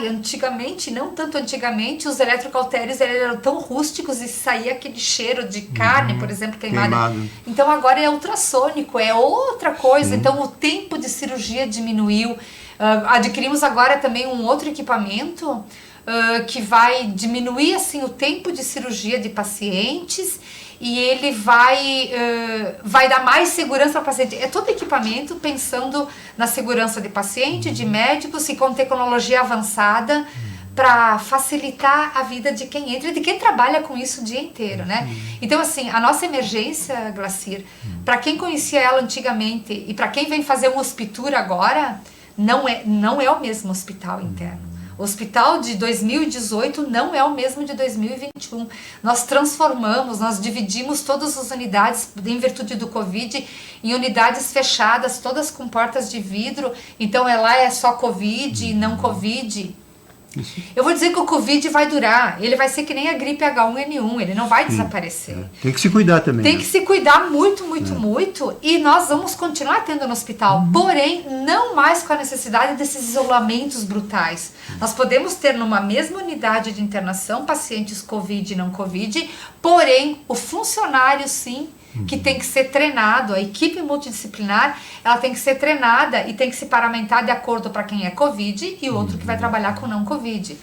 [SPEAKER 2] antigamente, não tanto antigamente, os eletrocautérios eram tão rústicos e saía aquele cheiro de carne, por exemplo, queimada. Então agora é ultrassônico, é outra coisa. Então o tempo de cirurgia diminuiu. Adquirimos agora também um outro equipamento que vai diminuir assim, o tempo de cirurgia de pacientes, e ele vai dar mais segurança ao paciente. É todo equipamento pensando na segurança de paciente, de médicos, e com tecnologia avançada para facilitar a vida de quem entra e de quem trabalha com isso o dia inteiro, né? Então, assim, a nossa emergência, Glacir, para quem conhecia ela antigamente e para quem vem fazer um hospitur agora, não é o mesmo hospital interno. O hospital de 2018 não é o mesmo de 2021. Nós transformamos, nós dividimos todas as unidades, em virtude do Covid, em unidades fechadas, todas com portas de vidro. Então lá é só Covid e não Covid. Eu vou dizer que o Covid vai durar, ele vai ser que nem a gripe H1N1, ele não vai desaparecer.
[SPEAKER 1] Tem que se cuidar também.
[SPEAKER 2] Tem que se cuidar muito, e nós vamos continuar tendo no hospital, porém não mais com a necessidade desses isolamentos brutais. Nós podemos ter numa mesma unidade de internação pacientes Covid e não Covid, porém o funcionário sim, que tem que ser treinado, a equipe multidisciplinar, ela tem que ser treinada e tem que se paramentar de acordo para quem é Covid e outro que vai trabalhar com não Covid.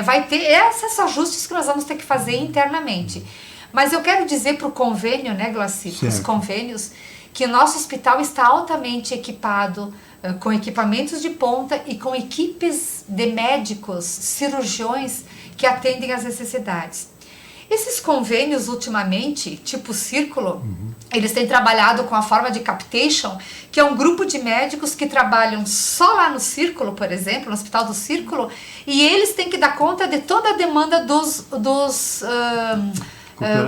[SPEAKER 2] Vai ter esses ajustes que nós vamos ter que fazer internamente. Mas eu quero dizer para o convênio, né, Glacir, os convênios, que o nosso hospital está altamente equipado, com equipamentos de ponta e com equipes de médicos, cirurgiões que atendem às necessidades. Esses convênios, ultimamente, tipo Círculo, eles têm trabalhado com a forma de capitation, que é um grupo de médicos que trabalham só lá no Círculo, por exemplo, no Hospital do Círculo, e eles têm que dar conta de toda a demanda dos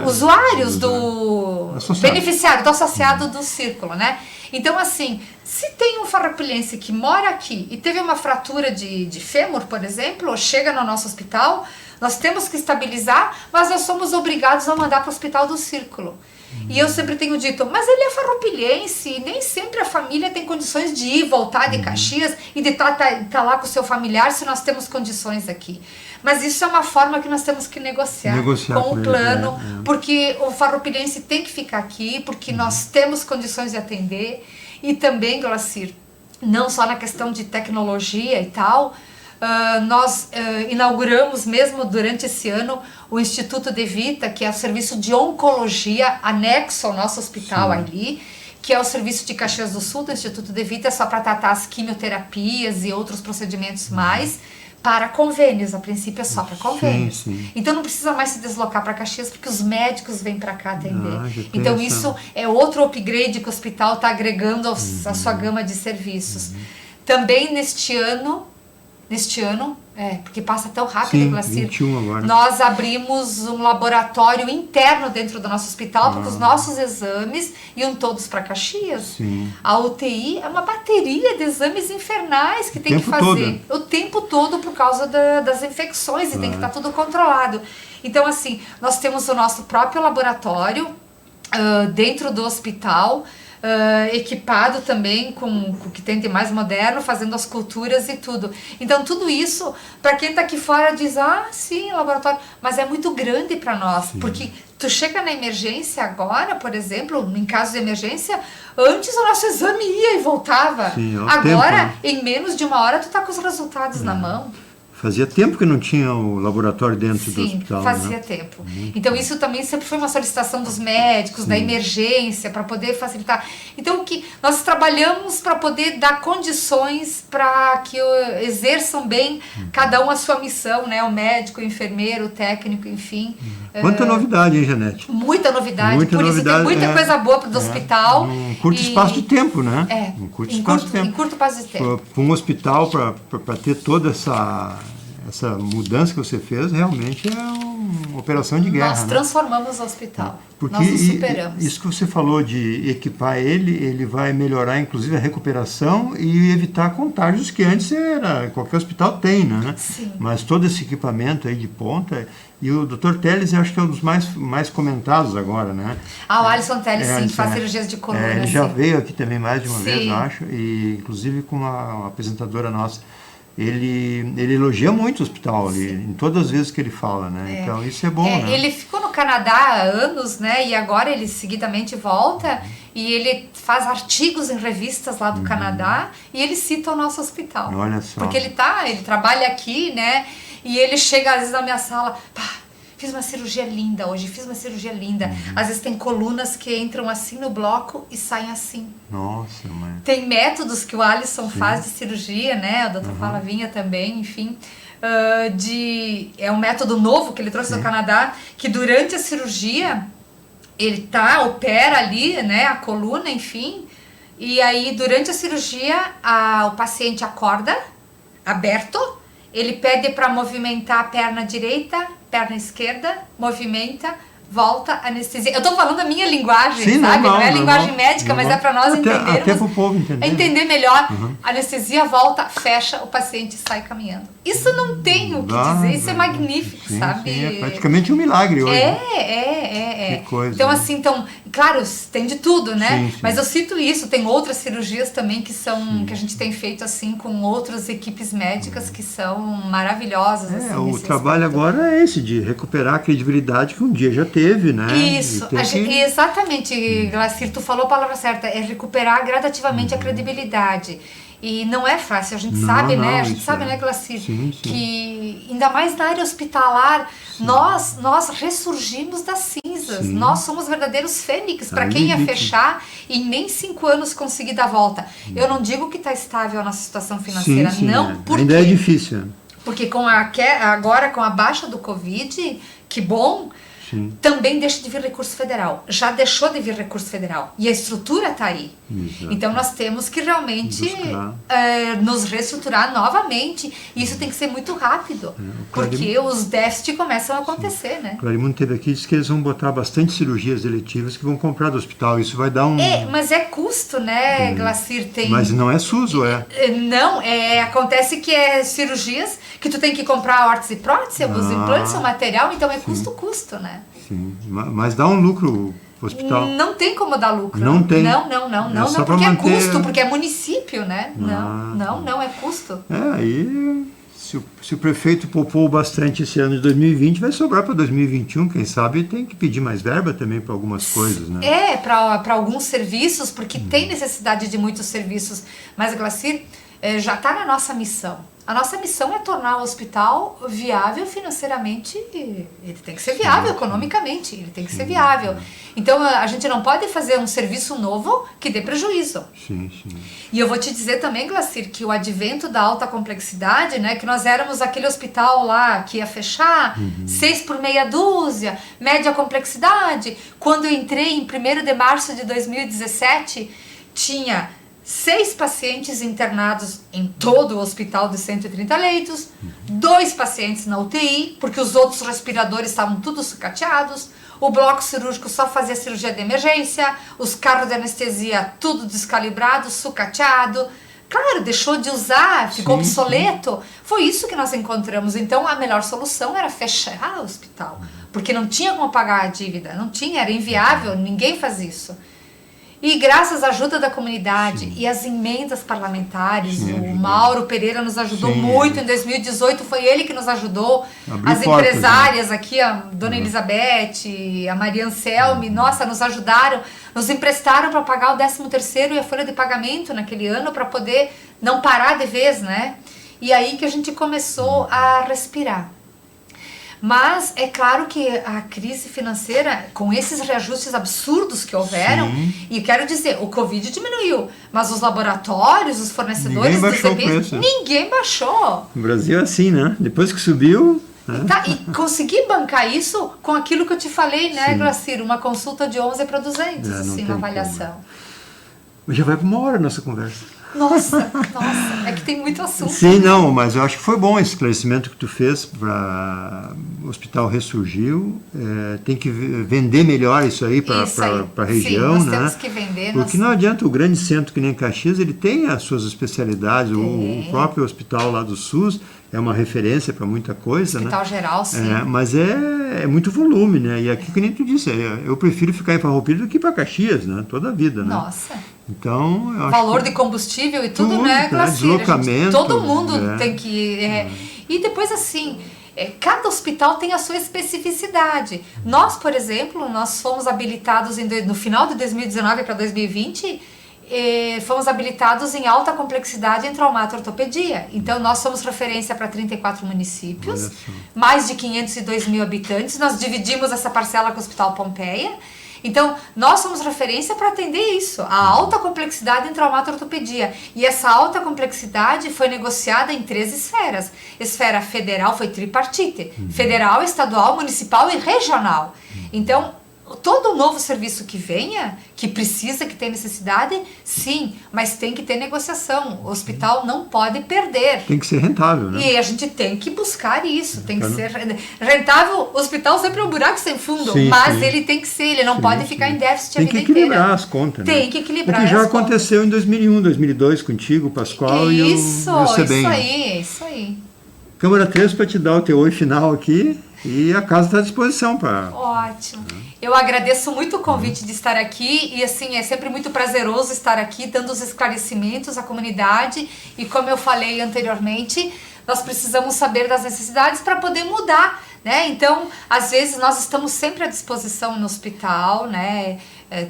[SPEAKER 2] usuários, do beneficiário, do associado do Círculo, né? Então, assim, se tem um farroupilhense que mora aqui e teve uma fratura de fêmur, por exemplo, chega no nosso hospital, nós temos que estabilizar, mas nós somos obrigados a mandar para o Hospital do Círculo. E eu sempre tenho dito, mas ele é farroupilhense, e nem sempre a família tem condições de ir, voltar de Caxias e de estar lá com o seu familiar se nós temos condições aqui. Mas isso é uma forma que nós temos que negociar com o plano, porque o farroupilhense tem que ficar aqui, porque nós temos condições de atender. E também, Glacir, não só na questão de tecnologia e tal, nós inauguramos mesmo durante esse ano o Instituto de Vita, que é o serviço de oncologia anexo ao nosso hospital ali, que é o serviço de Caxias do Sul do Instituto de Vita, só para tratar as quimioterapias e outros procedimentos mais, para convênios, a princípio é só para convênios. Então não precisa mais se deslocar para Caxias, porque os médicos vêm para cá atender. Então isso é outro upgrade que o hospital está agregando à sua gama de serviços. Também neste ano, neste ano, porque passa tão rápido,
[SPEAKER 1] Sim,
[SPEAKER 2] Glacir.
[SPEAKER 1] 21 agora.
[SPEAKER 2] Nós abrimos um laboratório interno dentro do nosso hospital, porque os nossos exames iam todos para Caxias.
[SPEAKER 1] Sim.
[SPEAKER 2] A UTI é uma bateria de exames infernais que tem que fazer o tempo todo por causa das infecções e tem que estar tudo controlado. Então, assim, nós temos o nosso próprio laboratório dentro do hospital, equipado também com o que tem de mais moderno, fazendo as culturas e tudo. Então, tudo isso, para quem está aqui fora, diz, sim, laboratório, mas é muito grande para nós, porque tu chega na emergência agora, por exemplo, em caso de emergência, antes o nosso exame ia e voltava.
[SPEAKER 1] Sim,
[SPEAKER 2] agora,
[SPEAKER 1] tempo, né?
[SPEAKER 2] em menos de uma hora, tu tá com os resultados na mão.
[SPEAKER 1] Fazia tempo que não tinha o laboratório dentro do hospital.
[SPEAKER 2] Sim, fazia tempo. Então isso também sempre foi uma solicitação dos médicos, da emergência, para poder facilitar. Então que nós trabalhamos para poder dar condições para que exerçam bem cada um a sua missão, né? O médico, o enfermeiro, o técnico, enfim.
[SPEAKER 1] Quanta novidade, hein, Janete?
[SPEAKER 2] Muita novidade.
[SPEAKER 1] Muita
[SPEAKER 2] Por
[SPEAKER 1] novidade,
[SPEAKER 2] isso tem muita coisa boa do hospital.
[SPEAKER 1] Um curto espaço de tempo, né?
[SPEAKER 2] Um
[SPEAKER 1] curto espaço de tempo.
[SPEAKER 2] Em curto espaço de tempo.
[SPEAKER 1] Para um hospital, para ter toda essa mudança que você fez, realmente é uma operação de guerra.
[SPEAKER 2] Nós transformamos o hospital.
[SPEAKER 1] Porque
[SPEAKER 2] nós nos superamos.
[SPEAKER 1] Isso que você falou de equipar ele vai melhorar inclusive a recuperação e evitar contágios que antes qualquer hospital tem, né?
[SPEAKER 2] Sim.
[SPEAKER 1] Mas todo esse equipamento aí de ponta, e o Dr. Teles eu acho que é um dos mais comentados agora, né?
[SPEAKER 2] O Alisson Teles, sim, que faz cirurgias de coluna.
[SPEAKER 1] Ele já veio aqui também mais de uma vez, eu
[SPEAKER 2] Sim.
[SPEAKER 1] acho, e inclusive com uma apresentadora nossa. Ele elogia muito o hospital ali, em todas as vezes que ele fala, né? Então isso é bom, né?
[SPEAKER 2] Ele ficou no Canadá há anos, né? E agora ele seguidamente volta e ele faz artigos em revistas lá do Canadá e ele cita o nosso hospital.
[SPEAKER 1] Olha só.
[SPEAKER 2] Porque ele trabalha aqui, né? E ele chega às vezes na minha sala, fiz uma cirurgia linda hoje, fiz uma cirurgia linda. Às vezes tem colunas que entram assim no bloco e saem assim.
[SPEAKER 1] Nossa, mãe.
[SPEAKER 2] Tem métodos que o Alisson faz de cirurgia, né? O Dr. Falavinha também, enfim. É um método novo que ele trouxe do Canadá, que durante a cirurgia ele opera ali, né? A coluna, enfim. E aí durante a cirurgia o paciente acorda, aberto. Ele pede para movimentar a perna direita, perna esquerda, movimenta, volta, anestesia. Eu tô falando a minha linguagem,
[SPEAKER 1] Sim,
[SPEAKER 2] sabe?
[SPEAKER 1] normal,
[SPEAKER 2] não é a linguagem
[SPEAKER 1] normal,
[SPEAKER 2] médica, mas é para nós entendermos.
[SPEAKER 1] Até para o povo entender.
[SPEAKER 2] Entender melhor. Anestesia, volta, fecha, o paciente sai caminhando. Isso não tem o que dizer, isso é magnífico,
[SPEAKER 1] sim,
[SPEAKER 2] sabe?
[SPEAKER 1] Sim, é praticamente um milagre hoje.
[SPEAKER 2] Que
[SPEAKER 1] coisa,
[SPEAKER 2] então,
[SPEAKER 1] né?
[SPEAKER 2] assim, claro, tem de tudo, né?
[SPEAKER 1] Sim.
[SPEAKER 2] Mas eu cito isso, tem outras cirurgias também que a gente tem feito assim com outras equipes médicas que são maravilhosas. Assim,
[SPEAKER 1] o trabalho agora é esse, de recuperar a credibilidade que um dia já teve, né?
[SPEAKER 2] Isso, exatamente, Glacir, tu falou a palavra certa, é recuperar gradativamente a credibilidade. E não é fácil, a gente sabe, né? A gente sabe, né, Glacir, que ainda mais na área hospitalar, nós ressurgimos das cinzas. Nós somos verdadeiros fênix para quem ia fechar e nem 5 anos conseguir dar volta. Eu não digo que está estável a nossa situação financeira, não, porque
[SPEAKER 1] ainda é difícil.
[SPEAKER 2] Porque agora com a baixa do Covid, que bom, também deixa de vir recurso federal. Já deixou de vir recurso federal. E a estrutura está aí. Exato. Então nós temos que realmente nos reestruturar novamente. E isso tem que ser muito rápido. Porque os déficits começam a acontecer, né?
[SPEAKER 1] O Clarimundo teve aqui e disse que eles vão botar bastante cirurgias eletivas que vão comprar do hospital. Isso vai dar um...
[SPEAKER 2] mas é custo, né, Glacir?
[SPEAKER 1] Mas não é SUS, ou é?
[SPEAKER 2] Não, acontece que é cirurgias que tu tem que comprar órtese e prótese, os implantes são material, então é custo, né?
[SPEAKER 1] Sim, mas dá um lucro pro hospital?
[SPEAKER 2] Não tem como dar lucro.
[SPEAKER 1] Não tem?
[SPEAKER 2] Não, porque é custo, porque é município, né? Não, é custo.
[SPEAKER 1] Aí... Se o prefeito poupou bastante esse ano de 2020, vai sobrar para 2021, quem sabe tem que pedir mais verba também para algumas coisas, né?
[SPEAKER 2] Para alguns serviços, porque tem necessidade de muitos serviços. Mas, Glacir, já está na nossa missão. A nossa missão é tornar o hospital viável financeiramente, ele tem que ser viável economicamente, ele tem que ser viável. Então a gente não pode fazer um serviço novo que dê prejuízo.
[SPEAKER 1] Sim.
[SPEAKER 2] E eu vou te dizer também, Glacir, que o advento da alta complexidade, né, que nós éramos aquele hospital lá que ia fechar, 6 por meia dúzia, média complexidade. Quando eu entrei em 1º de março de 2017, tinha 6 pacientes internados em todo o hospital de 130 leitos, 2 pacientes na UTI, porque os outros respiradores estavam todos sucateados, o bloco cirúrgico só fazia cirurgia de emergência, os carros de anestesia tudo descalibrado, sucateado. Claro, deixou de usar, ficou obsoleto. Foi isso que nós encontramos. Então, a melhor solução era fechar o hospital, porque não tinha como pagar a dívida, não tinha, era inviável, ninguém faz isso. E graças à ajuda da comunidade e às emendas parlamentares, o Mauro Pereira nos ajudou muito. Em 2018 foi ele que nos ajudou.
[SPEAKER 1] Abriu
[SPEAKER 2] as
[SPEAKER 1] portas,
[SPEAKER 2] empresárias aqui, a Dona Elizabeth, a Maria Anselme, nossa, nos ajudaram, nos emprestaram para pagar o 13º e a folha de pagamento naquele ano para poder não parar de vez, né? E aí que a gente começou a respirar. Mas é claro que a crise financeira, com esses reajustes absurdos que houveram, e quero dizer, o Covid diminuiu, mas os laboratórios, os fornecedores
[SPEAKER 1] ninguém baixou o preço.
[SPEAKER 2] Ninguém baixou.
[SPEAKER 1] No Brasil é assim, né? Depois que subiu... Né?
[SPEAKER 2] E conseguir bancar isso com aquilo que eu te falei, né, Glacir? Uma consulta de 11 para 200, assim, uma avaliação.
[SPEAKER 1] Mas já vai para 1 hora a nossa conversa.
[SPEAKER 2] Nossa, é que tem muito assunto.
[SPEAKER 1] Sim, não, mas eu acho que foi bom esse esclarecimento que tu fez para o hospital ressurgiu. Tem que vender melhor isso aí para a região.
[SPEAKER 2] Sim, nós
[SPEAKER 1] né?
[SPEAKER 2] temos que vender.
[SPEAKER 1] Porque não adianta, o grande centro que nem Caxias, ele tem as suas especialidades. O próprio hospital lá do SUS é uma referência para muita coisa.
[SPEAKER 2] Hospital geral, sim.
[SPEAKER 1] Mas é muito volume, né? E aqui, que nem tu disse, eu prefiro ficar em Farroupilha do que para Caxias, né? Toda a vida, né?
[SPEAKER 2] Nossa.
[SPEAKER 1] Então, eu acho
[SPEAKER 2] valor de combustível e tudo, né, Glacir?
[SPEAKER 1] Deslocamento.
[SPEAKER 2] Todo mundo tem que... E depois, assim, cada hospital tem a sua especificidade. Nós, por exemplo, nós fomos habilitados no final de 2019 para 2020... fomos habilitados em alta complexidade em traumato-ortopedia. Então, nós somos referência para 34 municípios, mais de 502 mil habitantes. Nós dividimos essa parcela com o Hospital Pompeia. Então, nós somos referência para atender isso, a alta complexidade em traumato-ortopedia. E essa alta complexidade foi negociada em 3 esferas. Esfera federal foi tripartite, federal, estadual, municipal e regional. Então, todo novo serviço que venha, que precisa, que tem necessidade, sim, mas tem que ter negociação. O hospital não pode perder.
[SPEAKER 1] Tem que ser rentável, né?
[SPEAKER 2] E a gente tem que buscar isso, tem que ser rentável. O hospital sempre é um buraco sem fundo, mas ele tem que ser, ele não pode ficar em déficit a vida inteira.
[SPEAKER 1] Tem que equilibrar as contas, né?
[SPEAKER 2] Tem que equilibrar
[SPEAKER 1] as contas. O que já aconteceu em 2001, 2002 contigo, Pascoal e o Sebem.
[SPEAKER 2] Isso aí.
[SPEAKER 1] Câmara 3 para te dar o teu oi final aqui. E a casa está à disposição para...
[SPEAKER 2] Ótimo. Eu agradeço muito o convite de estar aqui e assim, é sempre muito prazeroso estar aqui dando os esclarecimentos à comunidade e como eu falei anteriormente, nós precisamos saber das necessidades para poder mudar, né? Então, às vezes nós estamos sempre à disposição no hospital, né?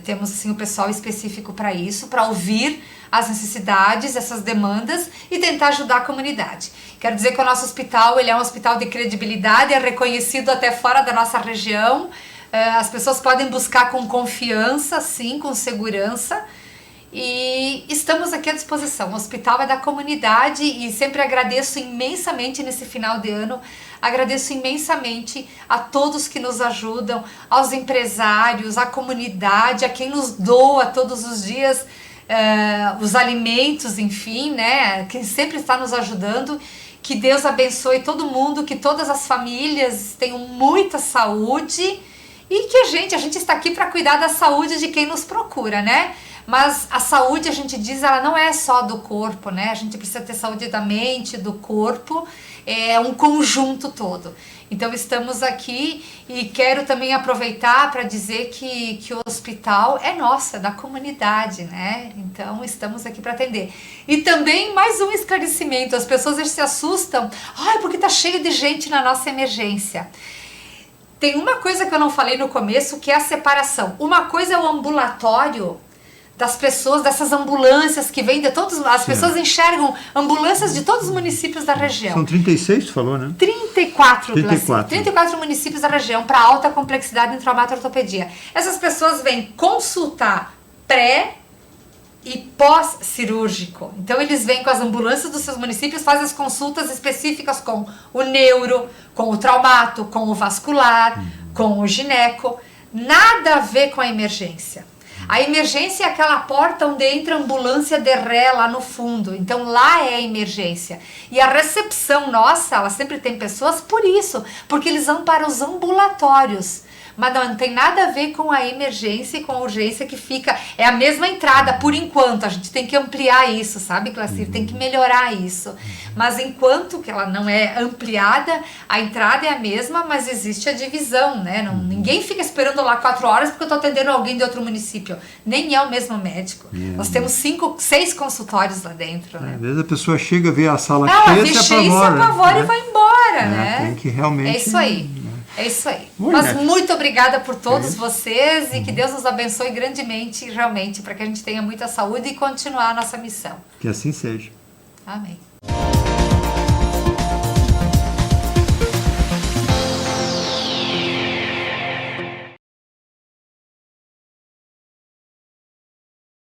[SPEAKER 2] Temos assim o pessoal específico para isso, para ouvir as necessidades, essas demandas e tentar ajudar a comunidade. Quero dizer que o nosso hospital, ele é um hospital de credibilidade, é reconhecido até fora da nossa região. As pessoas podem buscar com confiança, sim, com segurança. E estamos aqui à disposição. O hospital é da comunidade e sempre agradeço imensamente nesse final de ano. Agradeço imensamente a todos que nos ajudam, aos empresários, à comunidade, a quem nos doa todos os dias os alimentos, enfim, né? Quem sempre está nos ajudando. Que Deus abençoe todo mundo, que todas as famílias tenham muita saúde e que a gente está aqui para cuidar da saúde de quem nos procura, né? Mas a saúde, a gente diz, ela não é só do corpo, né? A gente precisa ter saúde da mente, do corpo, é um conjunto todo. Então estamos aqui e quero também aproveitar para dizer que o hospital é nosso, é da comunidade, né? Então estamos aqui para atender. E também mais um esclarecimento, as pessoas se assustam, porque tá cheio de gente na nossa emergência. Tem uma coisa que eu não falei no começo, que é a separação. Uma coisa é o ambulatório das pessoas, dessas ambulâncias que vêm de todos... As pessoas enxergam ambulâncias de todos os municípios da região.
[SPEAKER 1] São 36, tu falou, né?
[SPEAKER 2] 34 municípios da região para alta complexidade em traumato-ortopedia. Essas pessoas vêm consultar pré e pós-cirúrgico. Então eles vêm com as ambulâncias dos seus municípios, fazem as consultas específicas com o neuro, com o traumato, com o vascular, com o gineco. Nada a ver com a emergência. A emergência é aquela porta onde entra a ambulância de ré lá no fundo. Então lá é a emergência. E a recepção nossa, ela sempre tem pessoas por isso, porque eles vão para os ambulatórios. Mas não tem nada a ver com a emergência e com a urgência que fica... É a mesma entrada, por enquanto. A gente tem que ampliar isso, sabe, Clacir? Tem que melhorar isso. Mas enquanto que ela não é ampliada, a entrada é a mesma, mas existe a divisão, né? Não, ninguém fica esperando lá 4 horas porque eu estou atendendo alguém de outro município. Nem é o mesmo médico. Nós temos 5, 6 consultórios lá dentro, né?
[SPEAKER 1] Às vezes a pessoa chega, vê a sala
[SPEAKER 2] Ela
[SPEAKER 1] cheia,
[SPEAKER 2] se apavora e vai embora, né?
[SPEAKER 1] Tem que realmente...
[SPEAKER 2] É isso aí. É isso aí.
[SPEAKER 1] Muito
[SPEAKER 2] Mas
[SPEAKER 1] neto.
[SPEAKER 2] muito obrigada por todos vocês e que Deus nos abençoe grandemente, realmente, para que a gente tenha muita saúde e continuar a nossa missão.
[SPEAKER 1] Que assim seja.
[SPEAKER 2] Amém.